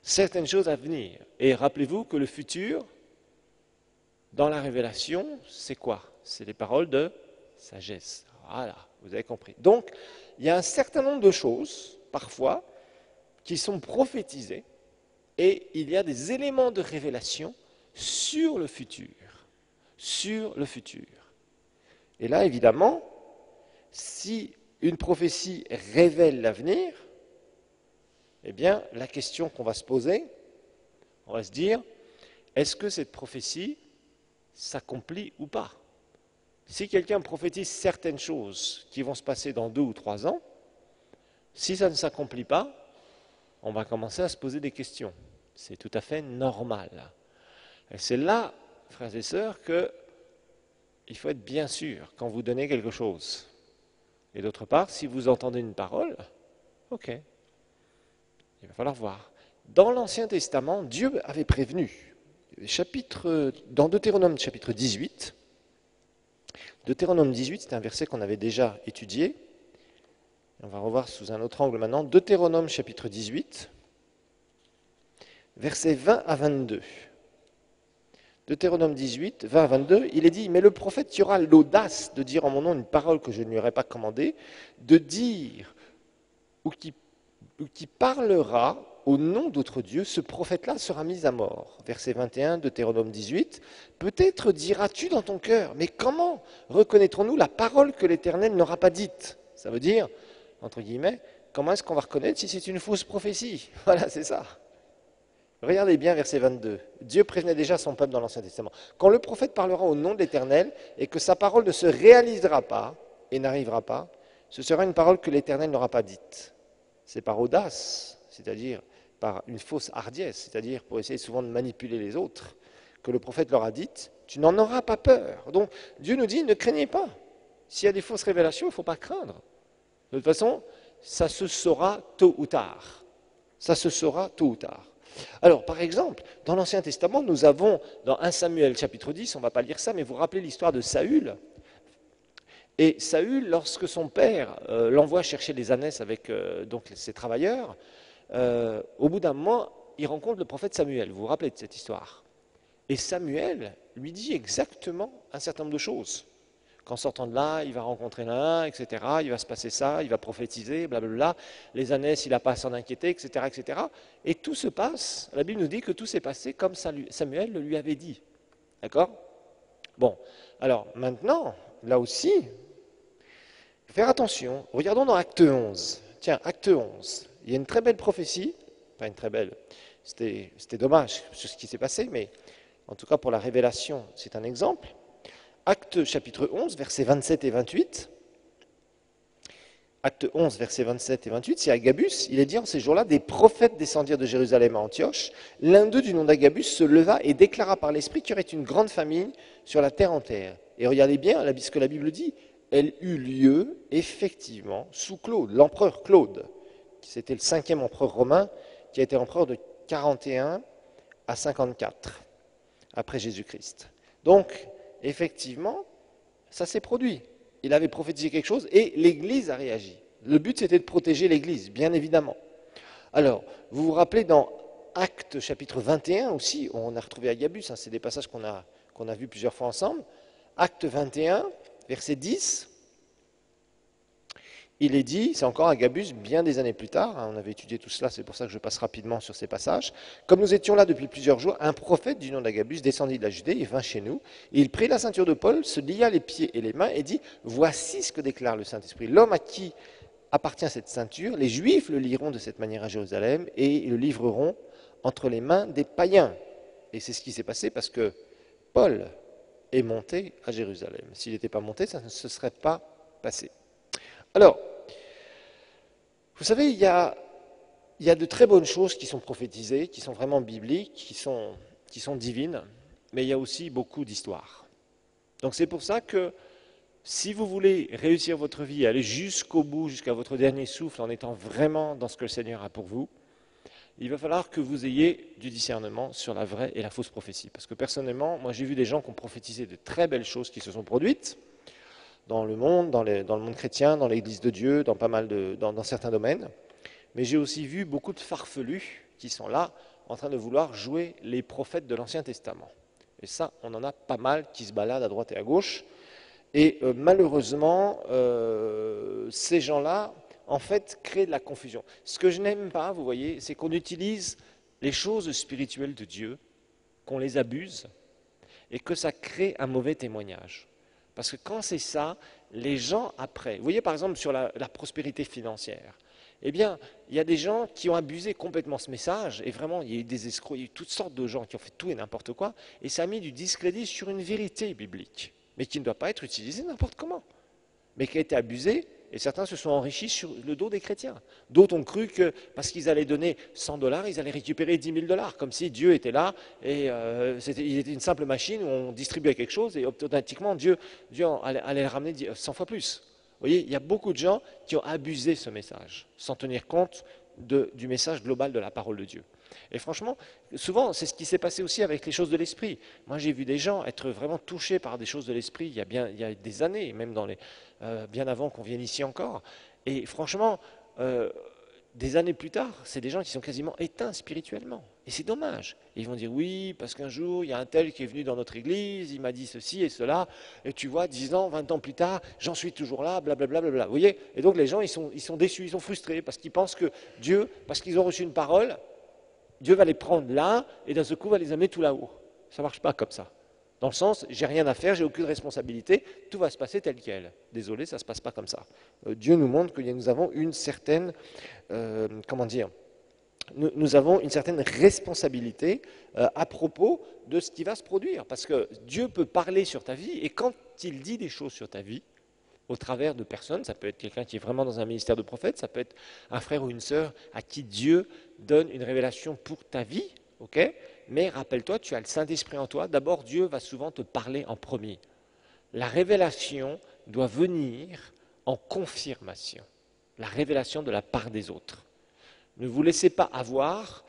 Certaines choses à venir. Et rappelez-vous que le futur, dans la révélation, c'est quoi? C'est les paroles de sagesse. Voilà, vous avez compris. Donc, il y a un certain nombre de choses, parfois, qui sont prophétisées, et il y a des éléments de révélation sur le futur. Sur le futur. Et là, évidemment, si une prophétie révèle l'avenir, eh bien, la question qu'on va se poser, on va se dire, est-ce que cette prophétie s'accomplit ou pas? Si quelqu'un prophétise certaines choses qui vont se passer dans 2 ou 3 ans, si ça ne s'accomplit pas, on va commencer à se poser des questions. C'est tout à fait normal. Et c'est là, frères et sœurs, qu'il faut être bien sûr quand vous donnez quelque chose. Et d'autre part, si vous entendez une parole, ok, il va falloir voir. Dans l'Ancien Testament, Dieu avait prévenu. Dans Deutéronome chapitre 18, Deutéronome 18, c'est un verset qu'on avait déjà étudié. On va revoir sous un autre angle maintenant. Deutéronome chapitre 18, versets 20 à 22. Deutéronome 18, 20 à 22, il est dit, mais le prophète qui aura l'audace de dire en mon nom une parole que je ne lui aurais pas commandée, de dire ou qui parlera au nom d'autre Dieu, ce prophète-là sera mis à mort. Verset 21, Deutéronome 18, peut-être diras-tu dans ton cœur, mais comment reconnaîtrons-nous la parole que l'Éternel n'aura pas dite? Ça veut dire, entre guillemets, comment est-ce qu'on va reconnaître si c'est une fausse prophétie? Voilà, c'est ça. Regardez bien verset 22. Dieu prévenait déjà son peuple dans l'Ancien Testament. Quand le prophète parlera au nom de l'Éternel et que sa parole ne se réalisera pas et n'arrivera pas, ce sera une parole que l'Éternel n'aura pas dite. C'est par audace, c'est-à-dire par une fausse hardiesse, c'est-à-dire pour essayer souvent de manipuler les autres, que le prophète leur a dite, tu n'en auras pas peur. Donc Dieu nous dit, ne craignez pas. S'il y a des fausses révélations, il ne faut pas craindre. De toute façon, ça se saura tôt ou tard. Ça se saura tôt ou tard. Alors, par exemple, dans l'Ancien Testament, nous avons, dans 1 Samuel chapitre 10, on ne va pas lire ça, mais vous vous rappelez l'histoire de Saül. Et Saül, lorsque son père l'envoie chercher les ânesses avec donc ses travailleurs, au bout d'un moment, il rencontre le prophète Samuel. Vous vous rappelez de cette histoire? Et Samuel lui dit exactement un certain nombre de choses. Qu'en sortant de là, il va rencontrer l'un, etc. Il va se passer ça, il va prophétiser, blablabla. Les ânesses, il n'a pas à s'en inquiéter, etc., etc. Et tout se passe, la Bible nous dit que tout s'est passé comme Samuel le lui avait dit. D'accord? Bon, alors maintenant, là aussi, faire attention. Regardons dans Acte 11. Tiens, Acte 11. Il y a une très belle prophétie, pas une très belle, c'était dommage sur ce qui s'est passé, mais
En tout cas, pour la révélation, c'est un exemple. Acte chapitre 11, versets 27 et 28. Acte 11, versets 27 et 28, c'est Agabus. Il est dit en ces jours-là, des prophètes descendirent de Jérusalem à Antioche. L'un d'eux, du nom d'Agabus, se leva et déclara par l'Esprit qu'il y aurait une grande famine sur la terre entière. Et regardez bien ce que la Bible dit. Elle eut lieu, effectivement, sous Claude, l'empereur Claude. C'était le 5e empereur romain qui a été empereur de 41 à 54 après Jésus-Christ. Donc, effectivement, ça s'est produit. Il avait prophétisé quelque chose et l'Église a réagi. Le but, c'était de protéger l'Église, bien évidemment. Alors, vous vous rappelez dans Actes chapitre 21 aussi, on a retrouvé Agabus, c'est des passages qu'on a vus plusieurs fois ensemble. Acte 21, verset 10, il est dit, c'est encore Agabus, bien des années plus tard, on avait étudié tout cela, c'est pour ça que je passe rapidement sur ces passages. Comme nous étions là depuis plusieurs jours, un prophète du nom d'Agabus descendit de la Judée et vint chez nous. Et il prit la ceinture de Paul, se lia les pieds et les mains et dit, voici ce que déclare le Saint-Esprit. L'homme à qui appartient cette ceinture, les Juifs le lieront de cette manière à Jérusalem et le livreront entre les mains des païens. Et c'est ce qui s'est passé parce que Paul est monté à Jérusalem. S'il n'était pas monté, ça ne se serait pas passé. Alors, vous savez, il y a de très bonnes choses qui sont prophétisées, qui sont vraiment bibliques, qui sont divines, mais il y a aussi beaucoup d'histoires. Donc c'est pour ça que si vous voulez réussir votre vie, aller jusqu'au bout, jusqu'à votre dernier souffle, en étant vraiment dans ce que le Seigneur a pour vous, il va falloir que vous ayez du discernement sur la vraie et la fausse prophétie. Parce que personnellement, moi j'ai vu des gens qui ont prophétisé de très belles choses qui se sont produites dans le monde, dans le monde chrétien, dans l'Église de Dieu, dans certains domaines. Mais j'ai aussi vu beaucoup de farfelus qui sont là en train de vouloir jouer les prophètes de l'Ancien Testament. Et ça, on en a pas mal qui se baladent à droite et à gauche. Et malheureusement, ces gens-là, en fait, créent de la confusion. Ce que je n'aime pas, vous voyez, c'est qu'on utilise les choses spirituelles de Dieu, qu'on les abuse, et que ça crée un mauvais témoignage. Parce que quand c'est ça, les gens après, vous voyez par exemple sur la prospérité financière, eh bien, il y a des gens qui ont abusé complètement ce message, et vraiment, il y a eu des escrocs, il y a eu toutes sortes de gens qui ont fait tout et n'importe quoi, et ça a mis du discrédit sur une vérité biblique, mais qui ne doit pas être utilisée n'importe comment, mais qui a été abusée, et certains se sont enrichis sur le dos des chrétiens. D'autres ont cru que parce qu'ils allaient donner 100 $, ils allaient récupérer 10 000 $, comme si Dieu était là, et il était une simple machine où on distribuait quelque chose, et automatiquement Dieu allait ramener 100 fois plus. Vous voyez, il y a beaucoup de gens qui ont abusé ce message, sans tenir compte du message global de la parole de Dieu. Et franchement, souvent, c'est ce qui s'est passé aussi avec les choses de l'esprit. Moi, j'ai vu des gens être vraiment touchés par des choses de l'esprit il y a des années, même bien avant qu'on vienne ici encore. Et franchement, des années plus tard, c'est des gens qui sont quasiment éteints spirituellement. Et c'est dommage. Et ils vont dire oui, parce qu'un jour, il y a un tel qui est venu dans notre église, il m'a dit ceci et cela, et tu vois, 10 ans, 20 ans plus tard, j'en suis toujours là, blablabla. Bla, bla, bla. Vous voyez? Et donc les gens, ils sont déçus, ils sont frustrés, parce qu'ils pensent que Dieu, parce qu'ils ont reçu une parole, Dieu va les prendre là, et d'un seul coup, va les amener tout là-haut. Ça ne marche pas comme ça. Dans le sens, j'ai rien à faire, j'ai aucune responsabilité, tout va se passer tel quel. Désolé, ça ne se passe pas comme ça. Dieu nous montre que nous avons une certaine, nous avons une certaine responsabilité à propos de ce qui va se produire. Parce que Dieu peut parler sur ta vie, et quand il dit des choses sur ta vie, au travers de personnes, ça peut être quelqu'un qui est vraiment dans un ministère de prophète, ça peut être un frère ou une sœur à qui Dieu donne une révélation pour ta vie, ok ? Mais rappelle-toi, tu as le Saint-Esprit en toi. D'abord, Dieu va souvent te parler en premier. La révélation doit venir en confirmation. La révélation de la part des autres. Ne vous laissez pas avoir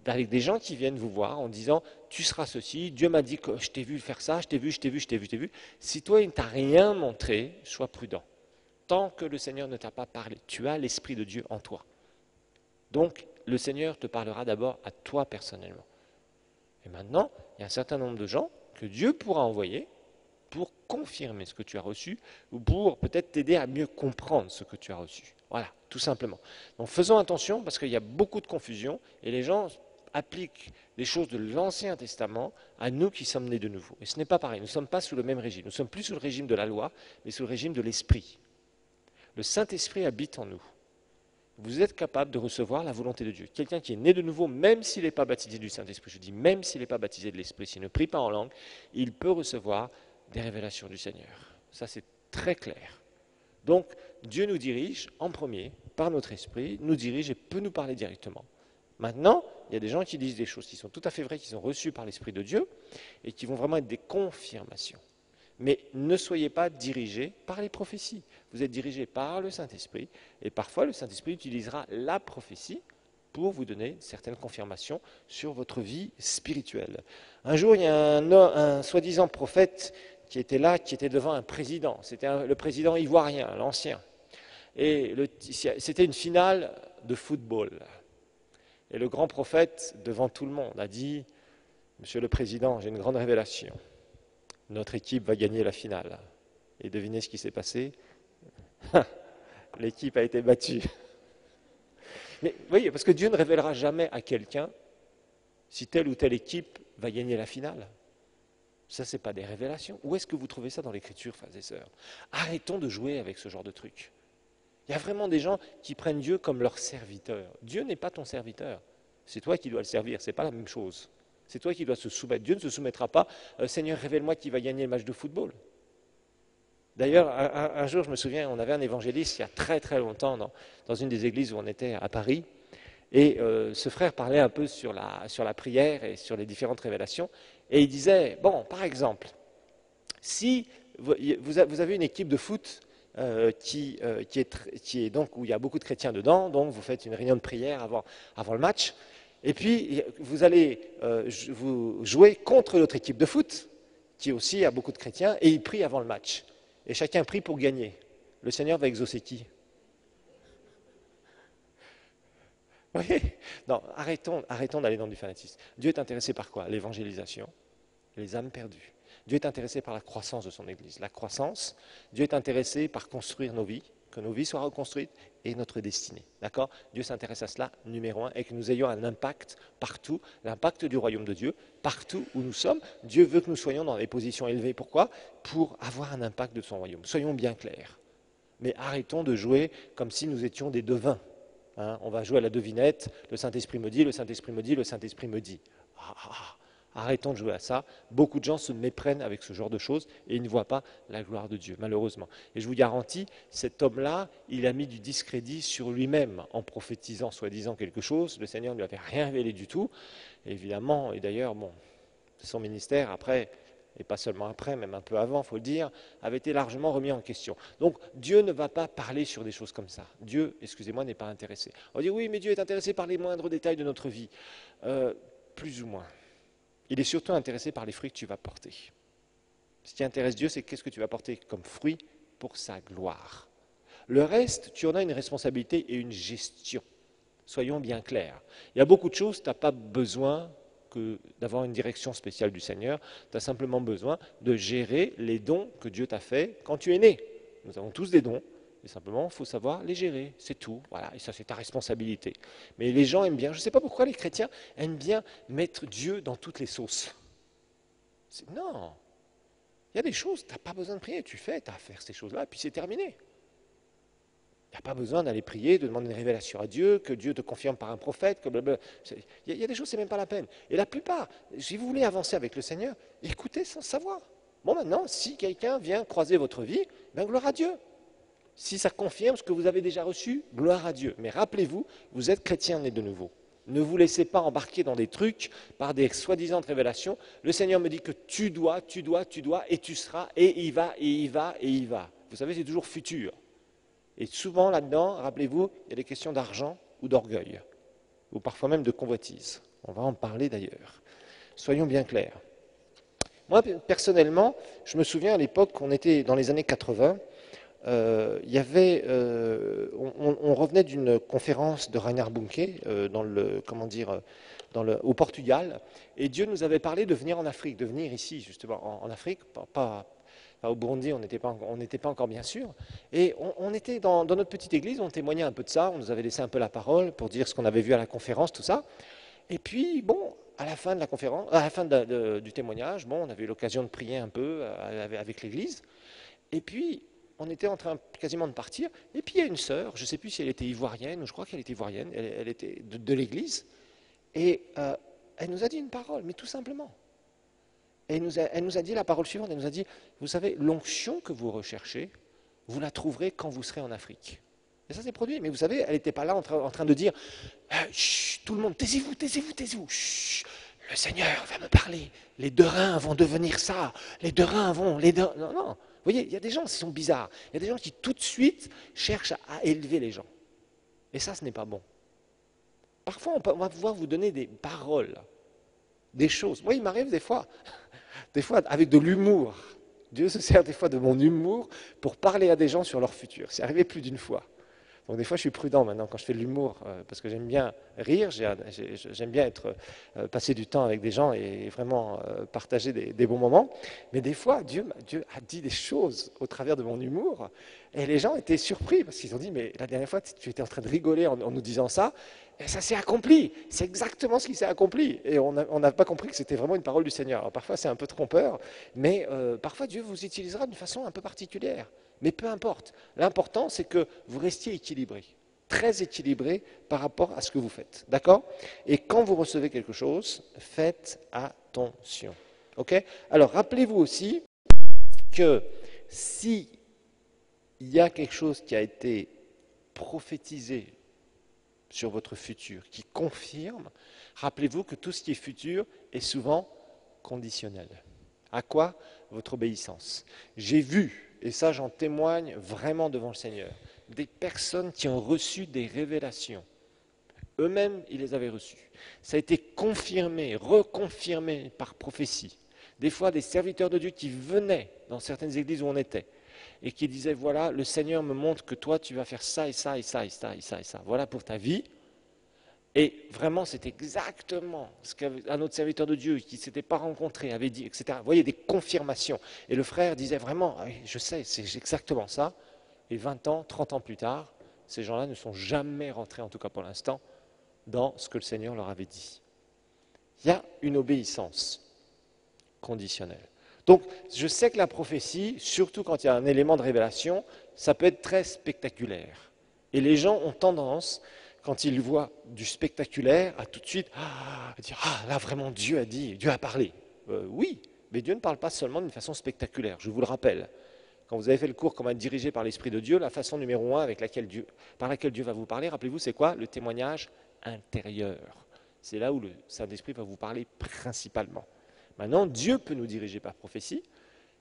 avec des gens qui viennent vous voir en disant « tu seras ceci, Dieu m'a dit que je t'ai vu faire ça, je t'ai vu. » Si toi, il ne t'a rien montré, sois prudent. Tant que le Seigneur ne t'a pas parlé, tu as l'Esprit de Dieu en toi. Donc, le Seigneur te parlera d'abord à toi personnellement. Et maintenant, il y a un certain nombre de gens que Dieu pourra envoyer pour confirmer ce que tu as reçu ou pour peut-être t'aider à mieux comprendre ce que tu as reçu. Voilà, tout simplement. Donc faisons attention parce qu'il y a beaucoup de confusion et les gens appliquent des choses de l'Ancien Testament à nous qui sommes nés de nouveau. Et ce n'est pas pareil, nous ne sommes pas sous le même régime. Nous ne sommes plus sous le régime de la loi, mais sous le régime de l'Esprit. Le Saint-Esprit habite en nous.
vous êtes capable de recevoir la volonté de Dieu. Quelqu'un qui est né de nouveau, même s'il n'est pas baptisé du Saint-Esprit, je dis même s'il n'est pas baptisé de l'Esprit, s'il ne prie pas en langue, il peut recevoir des révélations du Seigneur. Ça, c'est très clair. Donc, Dieu nous dirige en premier, par notre esprit, nous dirige et peut nous parler directement. Maintenant, il y a des gens qui disent des choses qui sont tout à fait vraies, qui sont reçues par l'Esprit de Dieu, et qui vont vraiment être des confirmations. Mais ne soyez pas dirigés par les prophéties. Vous êtes dirigés par le Saint-Esprit, et parfois le Saint-Esprit utilisera la prophétie pour vous donner certaines confirmations sur votre vie spirituelle. Un jour, il y a un soi-disant prophète qui était là, qui était devant un président. C'était le président ivoirien, l'ancien. Et c'était une finale de football. Et le grand prophète, devant tout le monde, a dit « Monsieur le Président, j'ai une grande révélation. Notre équipe va gagner la finale. » Et devinez ce qui s'est passé? L'équipe a été battue. Mais vous voyez, parce que Dieu ne révélera jamais à quelqu'un si telle ou telle équipe va gagner la finale. Ça, ce n'est pas des révélations. Où est-ce que vous trouvez ça dans l'Écriture, frères et sœurs? Arrêtons de jouer avec ce genre de trucs. Il y a vraiment des gens qui prennent Dieu comme leur serviteur. Dieu n'est pas ton serviteur. C'est toi qui dois le servir. Ce n'est pas la même chose. C'est toi qui dois se soumettre. Dieu ne se soumettra pas. Seigneur, révèle-moi qui va gagner le match de football. D'ailleurs, un jour, je me souviens, on avait un évangéliste il y a très très longtemps dans une des églises où on était à Paris. Et ce frère parlait un peu sur la prière et sur les différentes révélations. Et il disait, bon, par exemple, si vous avez une équipe de foot qui est donc où il y a beaucoup de chrétiens dedans, donc vous faites une réunion de prière avant le match, et puis vous allez vous jouer contre l'autre équipe de foot, qui aussi a beaucoup de chrétiens, et ils prient avant le match. Et chacun prie pour gagner. Le Seigneur va exaucer qui? Oui. Non, arrêtons d'aller dans du fanatisme. Dieu est intéressé par quoi? L'évangélisation, les âmes perdues. Dieu est intéressé par la croissance de son Église. La croissance, Dieu est intéressé par construire nos vies, que nos vies soient reconstruites et notre destinée. D'accord? Dieu s'intéresse à cela, numéro un, et que nous ayons un impact partout, l'impact du royaume de Dieu, partout où nous sommes. Dieu veut que nous soyons dans des positions élevées. Pourquoi? Pour avoir un impact de son royaume. Soyons bien clairs. Mais arrêtons de jouer comme si nous étions des devins. Hein, on va jouer à la devinette, le Saint-Esprit me dit, le Saint-Esprit me dit, le Saint-Esprit me dit. Arrêtons de jouer à ça. Beaucoup de gens se méprennent avec ce genre de choses et ils ne voient pas la gloire de Dieu, malheureusement. Et je vous garantis, cet homme-là, il a mis du discrédit sur lui-même en prophétisant, soi-disant quelque chose. Le Seigneur ne lui avait rien révélé du tout. Et évidemment, et d'ailleurs, bon, son ministère, après, et pas seulement après, même un peu avant, il faut le dire, avait été largement remis en question. Donc Dieu ne va pas parler sur des choses comme ça. Dieu, excusez-moi, n'est pas intéressé. On dit oui, mais Dieu est intéressé par les moindres détails de notre vie. Plus ou moins. Il est surtout intéressé par les fruits que tu vas porter. Ce qui intéresse Dieu, c'est qu'est-ce que tu vas porter comme fruit pour sa gloire. Le reste, tu en as une responsabilité et une gestion. Soyons bien clairs. Il y a beaucoup de choses, tu n'as pas besoin d'avoir une direction spéciale du Seigneur. Tu as simplement besoin de gérer les dons que Dieu t'a fait quand tu es né. Nous avons tous des dons. Et simplement, il faut savoir les gérer, c'est tout. Voilà, et ça, c'est ta responsabilité. Mais les gens aiment bien, je ne sais pas pourquoi les chrétiens aiment bien mettre Dieu dans toutes les sauces. Non, il y a des choses, tu n'as pas besoin de prier, tu fais, tu as à faire ces choses-là, et puis c'est terminé. Il n'y a pas besoin d'aller prier, de demander une révélation à Dieu, que Dieu te confirme par un prophète, que blablabla. Il y a des choses, ce n'est même pas la peine. Et la plupart, si vous voulez avancer avec le Seigneur, écoutez sans savoir. Bon, maintenant, si quelqu'un vient croiser votre vie, ben gloire à Dieu. Si ça confirme ce que vous avez déjà reçu, gloire à Dieu. Mais rappelez-vous, vous êtes chrétien né de nouveau. Ne vous laissez pas embarquer dans des trucs par des soi-disant révélations. Le Seigneur me dit que tu dois, et tu seras, et il va, et il va, et il va. Vous savez, c'est toujours futur. Et souvent là-dedans, rappelez-vous, il y a des questions d'argent ou d'orgueil, ou parfois même de convoitise. On va en parler d'ailleurs. Soyons bien clairs. Moi, personnellement, je me souviens à l'époque, on était dans les années 80, on revenait d'une conférence de Reinhard Bonnke au Portugal, et Dieu nous avait parlé de venir en Afrique, de venir ici justement en Afrique, pas au Burundi, on n'était pas encore bien sûr, et on était dans notre petite église, on témoignait un peu de ça, on nous avait laissé un peu la parole pour dire ce qu'on avait vu à la conférence, tout ça, et puis bon, à la fin de la conférence, à la fin du témoignage, bon, on avait eu l'occasion de prier un peu avec l'église, et puis on était en train quasiment de partir, et puis il y a une sœur, je ne sais plus si elle était ivoirienne, ou je crois qu'elle était ivoirienne, elle était de l'église, et elle nous a dit une parole, mais tout simplement. Et elle nous a dit la parole suivante, elle nous a dit, vous savez, l'onction que vous recherchez, vous la trouverez quand vous serez en Afrique. Et ça s'est produit, mais vous savez, elle n'était pas là en train de dire, chut, tout le monde, taisez-vous, taisez-vous, taisez-vous, chut, le Seigneur va me parler, les deux reins vont devenir ça, les deux reins vont, Non, non, vous voyez, il y a des gens qui sont bizarres, il y a des gens qui tout de suite cherchent à élever les gens. Et ça, ce n'est pas bon. Parfois, on va pouvoir vous donner des paroles, des choses. Moi, il m'arrive des fois avec de l'humour. Dieu se sert des fois de mon humour pour parler à des gens sur leur futur. C'est arrivé plus d'une fois. Donc des fois, je suis prudent maintenant quand je fais de l'humour, parce que j'aime bien rire, j'aime bien passer du temps avec des gens et vraiment partager des bons moments. Mais des fois, Dieu a dit des choses au travers de mon humour, et les gens étaient surpris, parce qu'ils ont dit, mais la dernière fois, tu étais en train de rigoler en nous disant ça, et ça s'est accompli. C'est exactement ce qui s'est accompli. Et on n'a pas compris que c'était vraiment une parole du Seigneur. Alors parfois, c'est un peu trompeur, mais parfois, Dieu vous utilisera d'une façon un peu particulière. Mais peu importe. L'important, c'est que vous restiez équilibré, très équilibré par rapport à ce que vous faites. D'accord? Et quand vous recevez quelque chose, faites attention. OK? Alors, rappelez-vous aussi que s'il y a quelque chose qui a été prophétisé sur votre futur, qui confirme, rappelez-vous que tout ce qui est futur est souvent conditionnel. À quoi? Votre obéissance. J'ai vu, et ça j'en témoigne vraiment devant le Seigneur, des personnes qui ont reçu des révélations. Eux-mêmes, ils les avaient reçues. Ça a été confirmé, reconfirmé par prophétie. Des fois, des serviteurs de Dieu qui venaient dans certaines églises où on était et qui disaient, voilà, le Seigneur me montre que toi, tu vas faire ça et ça et ça et ça et ça et ça. Voilà pour ta vie. Et vraiment, c'est exactement ce qu'un autre serviteur de Dieu qui ne s'était pas rencontré avait dit, etc. Vous voyez, des confirmations. Et le frère disait vraiment, ah, je sais, c'est exactement ça. Et 20 ans, 30 ans plus tard, ces gens-là ne sont jamais rentrés, en tout cas pour l'instant, dans ce que le Seigneur leur avait dit. Il y a une obéissance conditionnelle. Donc, je sais que la prophétie, surtout quand il y a un élément de révélation, ça peut être très spectaculaire. Et les gens ont tendance, quand ils voient du spectaculaire, à tout de suite dire « Ah, là vraiment Dieu a dit, Dieu a parlé ». Oui, mais Dieu ne parle pas seulement d'une façon spectaculaire, je vous le rappelle. Quand vous avez fait le cours Comment être dirigé par l'Esprit de Dieu, la façon numéro 1 par laquelle Dieu va vous parler, rappelez-vous, c'est quoi? Le témoignage intérieur. C'est là où le Saint-Esprit va vous parler principalement. Maintenant, Dieu peut nous diriger par prophétie,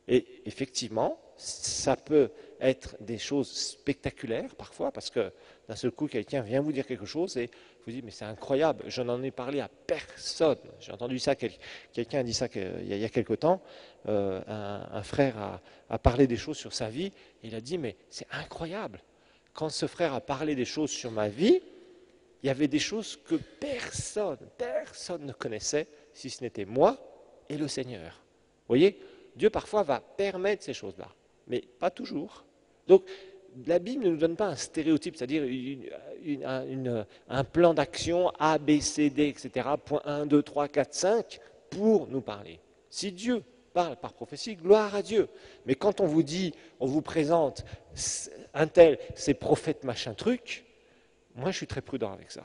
et effectivement, ça peut être des choses spectaculaires parfois, parce que d'un seul coup, quelqu'un vient vous dire quelque chose et vous dites, mais c'est incroyable, je n'en ai parlé à personne. J'ai entendu ça, quelqu'un a dit ça il y a quelque temps, un frère a parlé des choses sur sa vie, et il a dit, mais c'est incroyable. Quand ce frère a parlé des choses sur ma vie, il y avait des choses que personne ne connaissait, si ce n'était moi et le Seigneur. Vous voyez, Dieu parfois va permettre ces choses-là, mais pas toujours. Donc, la Bible ne nous donne pas un stéréotype, c'est-à-dire un plan d'action A, B, C, D, etc., point 1, 2, 3, 4, 5, pour nous parler. Si Dieu parle par prophétie, gloire à Dieu. Mais quand on vous dit, on vous présente un tel, c'est prophète machin truc, moi je suis très prudent avec ça.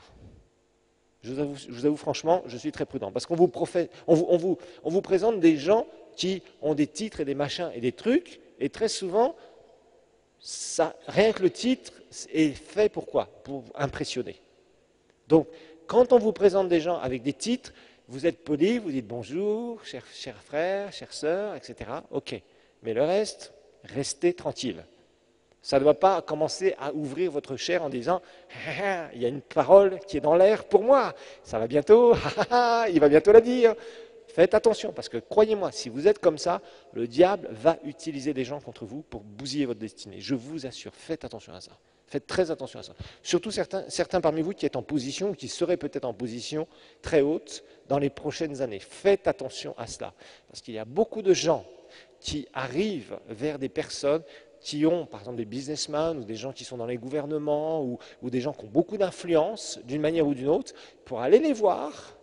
Je vous avoue franchement, je suis très prudent. Parce qu'on vous présente des gens qui ont des titres et des machins et des trucs, et très souvent, rien que le titre est fait pour quoi? Pour impressionner. Donc, quand on vous présente des gens avec des titres, vous êtes poli, vous dites bonjour, cher frère, chère sœur, etc. Ok. Mais le reste, restez tranquille. Ça ne doit pas commencer à ouvrir votre chair en disant « il y a une parole qui est dans l'air pour moi, ça va bientôt, il va bientôt la dire ». Faites attention, parce que croyez-moi, si vous êtes comme ça, le diable va utiliser des gens contre vous pour bousiller votre destinée. Je vous assure, faites attention à ça. Faites très attention à ça. Surtout certains parmi vous qui êtes en position, ou qui seraient peut-être en position très haute dans les prochaines années. Faites attention à cela, parce qu'il y a beaucoup de gens qui arrivent vers des personnes qui ont, par exemple, des businessmen ou des gens qui sont dans les gouvernements ou des gens qui ont beaucoup d'influence d'une manière ou d'une autre, pour aller les voir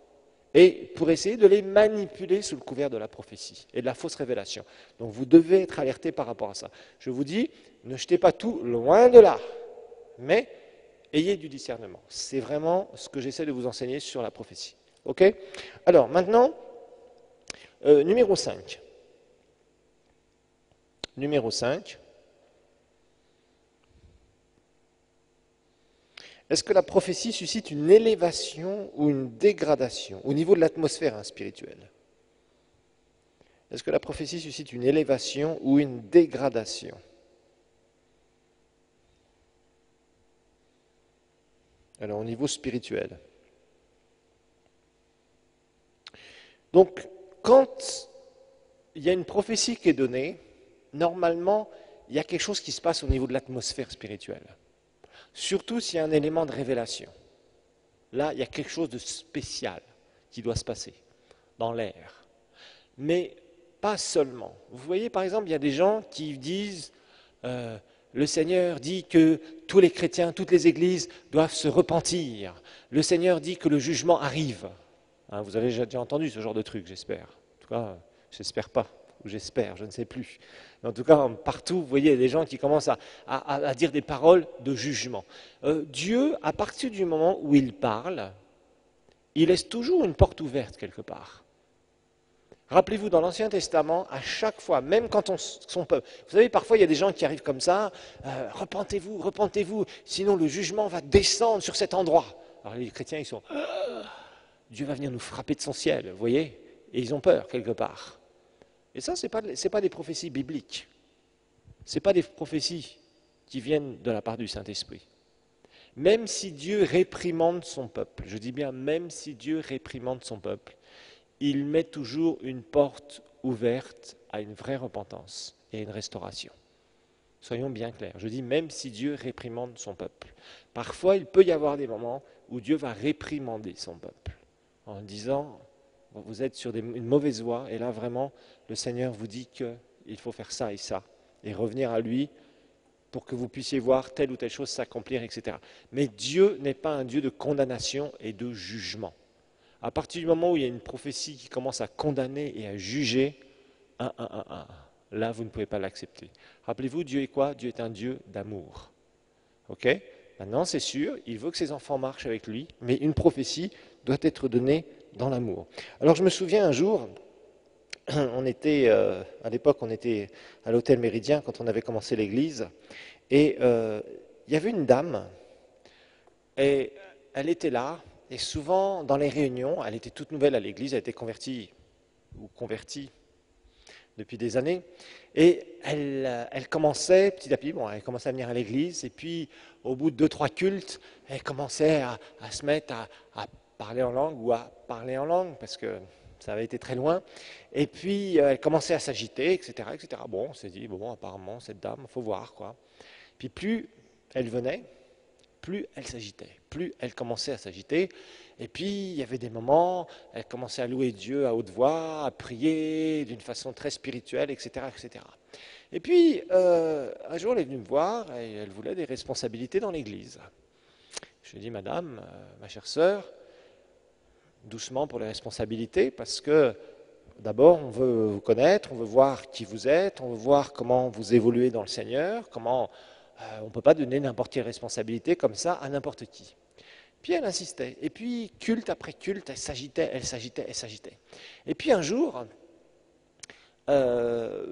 et pour essayer de les manipuler sous le couvert de la prophétie et de la fausse révélation. Donc vous devez être alerté par rapport à ça. Je vous dis, ne jetez pas tout loin de là, mais ayez du discernement. C'est vraiment ce que j'essaie de vous enseigner sur la prophétie. Ok? Alors maintenant, numéro 5. Numéro 5. Est-ce que la prophétie suscite une élévation ou une dégradation au niveau de l'atmosphère spirituelle? Est-ce que la prophétie suscite une élévation ou une dégradation? Alors au niveau spirituel. Donc quand il y a une prophétie qui est donnée, normalement il y a quelque chose qui se passe au niveau de l'atmosphère spirituelle. Surtout s'il y a un élément de révélation. Là, il y a quelque chose de spécial qui doit se passer dans l'air. Mais pas seulement. Vous voyez, par exemple, il y a des gens qui disent le Seigneur dit que tous les chrétiens, toutes les églises doivent se repentir. Le Seigneur dit que le jugement arrive. Hein, vous avez déjà entendu ce genre de truc, j'espère. En tout cas, j'espère pas. Ou j'espère, je ne sais plus. Mais en tout cas, partout, vous voyez, des gens qui commencent à dire des paroles de jugement. Dieu, à partir du moment où il parle, il laisse toujours une porte ouverte quelque part. Rappelez-vous, dans l'Ancien Testament, à chaque fois, même quand son peuple... Vous savez, parfois, il y a des gens qui arrivent comme ça, repentez-vous, repentez-vous, sinon le jugement va descendre sur cet endroit. Alors les chrétiens, ils sont... Dieu va venir nous frapper de son ciel, vous voyez? Et ils ont peur, quelque part. Et ça, ce n'est pas des prophéties bibliques. Ce n'est pas des prophéties qui viennent de la part du Saint-Esprit. Même si Dieu réprimande son peuple, je dis bien même si Dieu réprimande son peuple, il met toujours une porte ouverte à une vraie repentance et à une restauration. Soyons bien clairs. Je dis même si Dieu réprimande son peuple. Parfois, il peut y avoir des moments où Dieu va réprimander son peuple en disant... Vous êtes sur une mauvaise voie, et là vraiment, le Seigneur vous dit qu'il faut faire ça, et revenir à lui pour que vous puissiez voir telle ou telle chose s'accomplir, etc. Mais Dieu n'est pas un Dieu de condamnation et de jugement. À partir du moment où il y a une prophétie qui commence à condamner et à juger, là vous ne pouvez pas l'accepter. Rappelez-vous, Dieu est quoi? Dieu est un Dieu d'amour. Ok? Maintenant, c'est sûr, il veut que ses enfants marchent avec lui, mais une prophétie doit être donnée dans l'amour. Alors je me souviens un jour, à l'époque on était à l'hôtel Méridien quand on avait commencé l'église, et il y avait une dame, et elle était là, et souvent dans les réunions, elle était toute nouvelle à l'église, elle était convertie depuis des années, et elle commençait petit à petit, elle commençait à venir à l'église, et puis au bout de 2-3 cultes, elle commençait à se mettre à parler en langue ou à parler en langue, parce que ça avait été très loin. Et puis, elle commençait à s'agiter, etc., etc. Bon, on s'est dit, bon, apparemment, cette dame, il faut voir, quoi. Puis plus elle venait, plus elle s'agitait, plus elle commençait à s'agiter. Et puis, il y avait des moments, elle commençait à louer Dieu à haute voix, à prier d'une façon très spirituelle, etc., etc. Et puis, un jour, elle est venue me voir et elle voulait des responsabilités dans l'église. Je lui ai dit, madame, ma chère sœur, doucement pour les responsabilités, parce que d'abord, on veut vous connaître, on veut voir qui vous êtes, on veut voir comment vous évoluez dans le Seigneur, on ne peut pas donner n'importe quelle responsabilité comme ça à n'importe qui. Puis elle insistait, et puis culte après culte, elle s'agitait, elle s'agitait, elle s'agitait. Et puis un jour,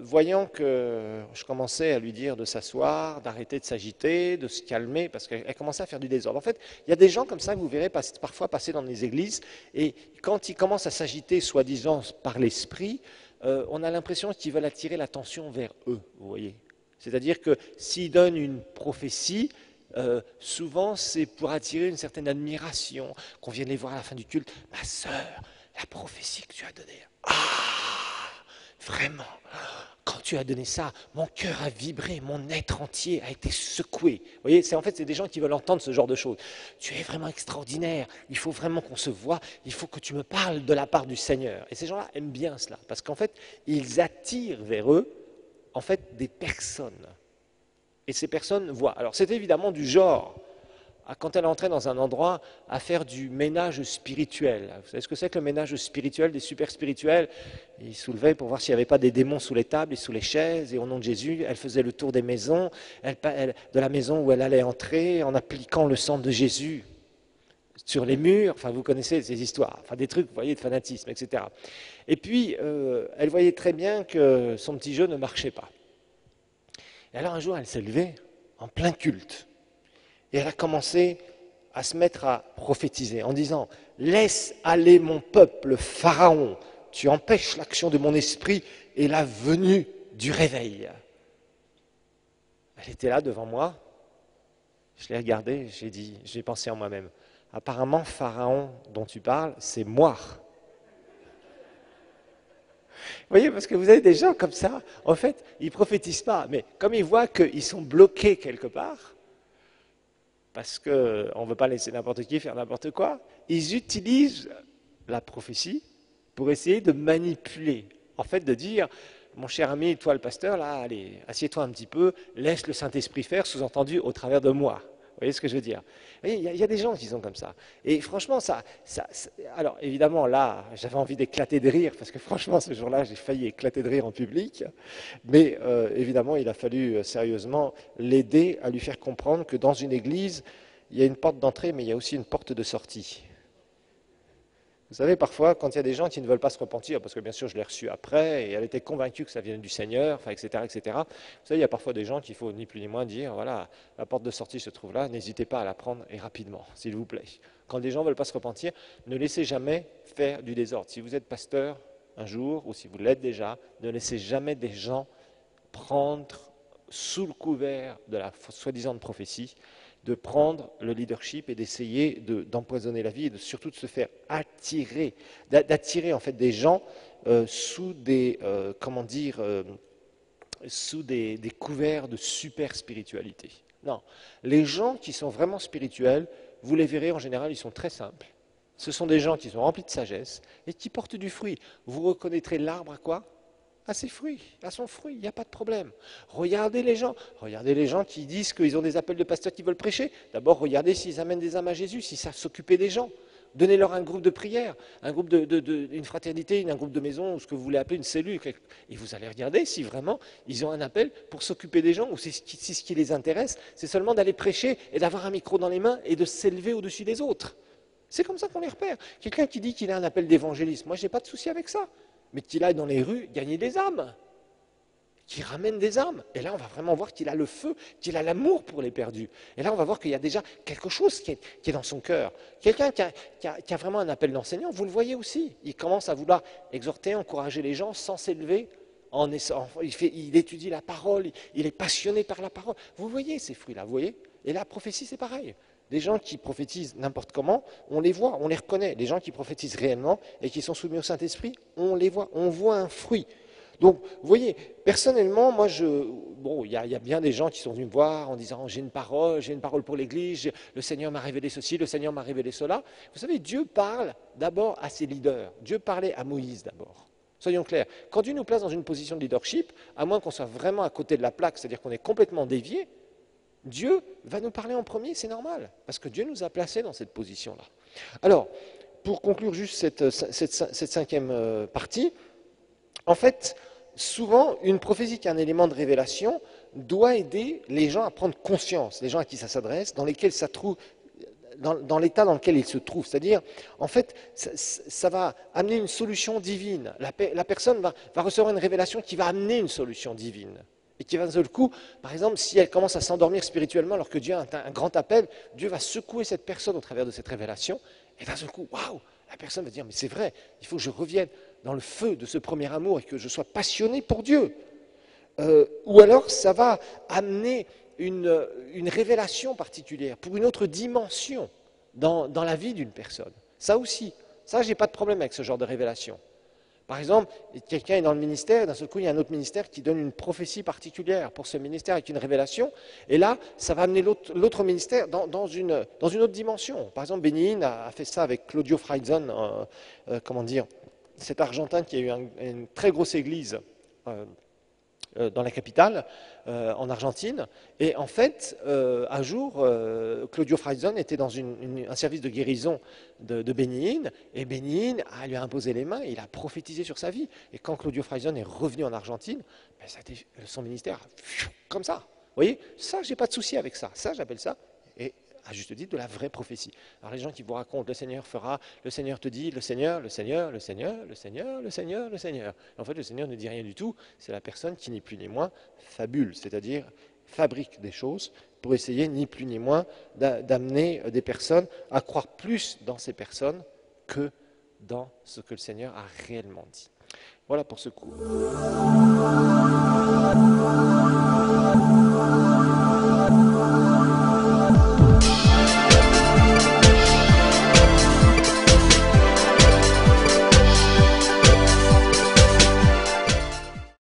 voyant que je commençais à lui dire de s'asseoir, d'arrêter de s'agiter, de se calmer, parce qu'elle commençait à faire du désordre. En fait, il y a des gens comme ça que vous verrez parfois passer dans les églises, et quand ils commencent à s'agiter, soi-disant par l'esprit, on a l'impression qu'ils veulent attirer l'attention vers eux, vous voyez. C'est-à-dire que s'ils donnent une prophétie, souvent c'est pour attirer une certaine admiration, qu'on vienne les voir à la fin du culte. Ma sœur, la prophétie que tu as donnée, vraiment, quand tu as donné ça, mon cœur a vibré, mon être entier a été secoué. Vous voyez, c'est des gens qui veulent entendre ce genre de choses. Tu es vraiment extraordinaire, il faut vraiment qu'on se voie, il faut que tu me parles de la part du Seigneur. Et ces gens-là aiment bien cela, parce qu'en fait, ils attirent vers eux, en fait, des personnes. Et ces personnes voient. Alors, c'est évidemment du genre, quand elle entrait dans un endroit, à faire du ménage spirituel. Vous savez ce que c'est que le ménage spirituel, des super spirituels? Ils soulevaient pour voir s'il n'y avait pas des démons sous les tables et sous les chaises, et au nom de Jésus, elle faisait le tour des maisons, de la maison où elle allait entrer, en appliquant le sang de Jésus sur les murs. Enfin, vous connaissez ces histoires, enfin des trucs, vous voyez, de fanatisme, etc. Et puis, elle voyait très bien que son petit jeu ne marchait pas. Et alors un jour, elle s'est levée en plein culte. Et elle a commencé à se mettre à prophétiser en disant « Laisse aller mon peuple, Pharaon, tu empêches l'action de mon esprit et la venue du réveil. » Elle était là devant moi, je l'ai regardée, j'ai pensé en moi-même « Apparemment, Pharaon dont tu parles, c'est moi. » Vous voyez, parce que vous avez des gens comme ça, en fait, ils ne prophétisent pas, mais comme ils voient qu'ils sont bloqués quelque part, parce qu'on ne veut pas laisser n'importe qui faire n'importe quoi, ils utilisent la prophétie pour essayer de manipuler. En fait, de dire, mon cher ami, toi le pasteur, là, allez, assieds-toi un petit peu, laisse le Saint-Esprit faire, sous-entendu, au travers de moi. Vous voyez ce que je veux dire? Il y a des gens qui sont comme ça. Et franchement, alors évidemment, là, j'avais envie d'éclater de rire, parce que franchement, ce jour-là, j'ai failli éclater de rire en public. Mais évidemment, il a fallu sérieusement l'aider à lui faire comprendre que dans une église, il y a une porte d'entrée, mais il y a aussi une porte de sortie. Vous savez, parfois, quand il y a des gens qui ne veulent pas se repentir, parce que bien sûr, je l'ai reçu après, et elle était convaincue que ça vient du Seigneur, enfin, etc., etc. Vous savez, il y a parfois des gens qu'il faut ni plus ni moins dire, voilà, la porte de sortie se trouve là, n'hésitez pas à la prendre, et rapidement, s'il vous plaît. Quand des gens ne veulent pas se repentir, ne laissez jamais faire du désordre. Si vous êtes pasteur un jour, ou si vous l'êtes déjà, ne laissez jamais des gens prendre sous le couvert de la soi-disant prophétie, de prendre le leadership et d'essayer d'empoisonner la vie et surtout de se faire attirer, d'attirer en fait des gens sous des, sous des couverts de super spiritualité. Non, les gens qui sont vraiment spirituels, vous les verrez en général, ils sont très simples. Ce sont des gens qui sont remplis de sagesse et qui portent du fruit. Vous reconnaîtrez l'arbre à quoi? À ses fruits, à son fruit, il n'y a pas de problème. Regardez les gens qui disent qu'ils ont des appels de pasteurs qui veulent prêcher. D'abord, regardez s'ils amènent des âmes à Jésus, s'ils savent s'occuper des gens. Donnez-leur un groupe de prière, un groupe une fraternité, un groupe de maison, ou ce que vous voulez appeler une cellule. Et vous allez regarder si vraiment ils ont un appel pour s'occuper des gens, ou si ce qui les intéresse, c'est seulement d'aller prêcher et d'avoir un micro dans les mains et de s'élever au-dessus des autres. C'est comme ça qu'on les repère. Quelqu'un qui dit qu'il a un appel d'évangélisme, moi je n'ai pas de souci avec ça. Mais qu'il aille dans les rues gagner des âmes, qu'il ramène des âmes. Et là, on va vraiment voir qu'il a le feu, qu'il a l'amour pour les perdus. Et là, on va voir qu'il y a déjà quelque chose qui est dans son cœur. Quelqu'un qui a vraiment un appel d'enseignant, vous le voyez aussi. Il commence à vouloir exhorter, encourager les gens sans s'élever. Il étudie la parole, il est passionné par la parole. Vous voyez ces fruits-là, vous voyez? Et la prophétie, c'est pareil. Les gens qui prophétisent n'importe comment, on les voit, on les reconnaît. Les gens qui prophétisent réellement et qui sont soumis au Saint-Esprit, on les voit, on voit un fruit. Donc, vous voyez, personnellement, moi, il y a bien des gens qui sont venus me voir en disant j'ai une parole pour l'Église, le Seigneur m'a révélé ceci, le Seigneur m'a révélé cela. Vous savez, Dieu parle d'abord à ses leaders. Dieu parlait à Moïse d'abord. Soyons clairs, quand Dieu nous place dans une position de leadership, à moins qu'on soit vraiment à côté de la plaque, c'est-à-dire qu'on est complètement dévié, Dieu va nous parler en premier, c'est normal, parce que Dieu nous a placés dans cette position-là. Alors, pour conclure juste cette cinquième partie, en fait, souvent, une prophétie qui est un élément de révélation doit aider les gens à prendre conscience, les gens à qui ça s'adresse, dans l'état dans lequel ils se trouvent. C'est-à-dire, en fait, ça va amener une solution divine. La personne va recevoir une révélation qui va amener une solution divine. Et qui va d'un seul coup, par exemple, si elle commence à s'endormir spirituellement alors que Dieu a un grand appel, Dieu va secouer cette personne au travers de cette révélation, et d'un seul coup, waouh, la personne va dire, mais c'est vrai, il faut que je revienne dans le feu de ce premier amour et que je sois passionné pour Dieu. Ou alors, ça va amener une révélation particulière, pour une autre dimension dans la vie d'une personne. Ça aussi, je n'ai pas de problème avec ce genre de révélation. Par exemple, quelqu'un est dans le ministère, d'un seul coup, il y a un autre ministère qui donne une prophétie particulière pour ce ministère avec une révélation, et là, ça va amener l'autre ministère dans une autre dimension. Par exemple, Benny Hinn a fait ça avec Claudio Freizon, cet Argentin qui a eu une très grosse église
dans la capitale, en Argentine. Et en fait, un jour, Claudio Freixon était dans un service de guérison de Bénigne, et Bénigne lui a imposé les mains, et il a prophétisé sur sa vie. Et quand Claudio Freixon est revenu en Argentine, ben, son ministère, comme ça. Vous voyez, ça, j'ai pas de souci avec ça. Ça, j'appelle ça, et à juste titre, de la vraie prophétie. Alors les gens qui vous racontent, le Seigneur fera, le Seigneur te dit, le Seigneur, le Seigneur, le Seigneur, le Seigneur, le Seigneur, le Seigneur. Et en fait, le Seigneur ne dit rien du tout. C'est la personne qui, ni plus ni moins, fabule, c'est-à-dire fabrique des choses pour essayer, ni plus ni moins, d'amener des personnes à croire plus dans ces personnes que dans ce que le Seigneur a réellement dit. Voilà pour ce cours.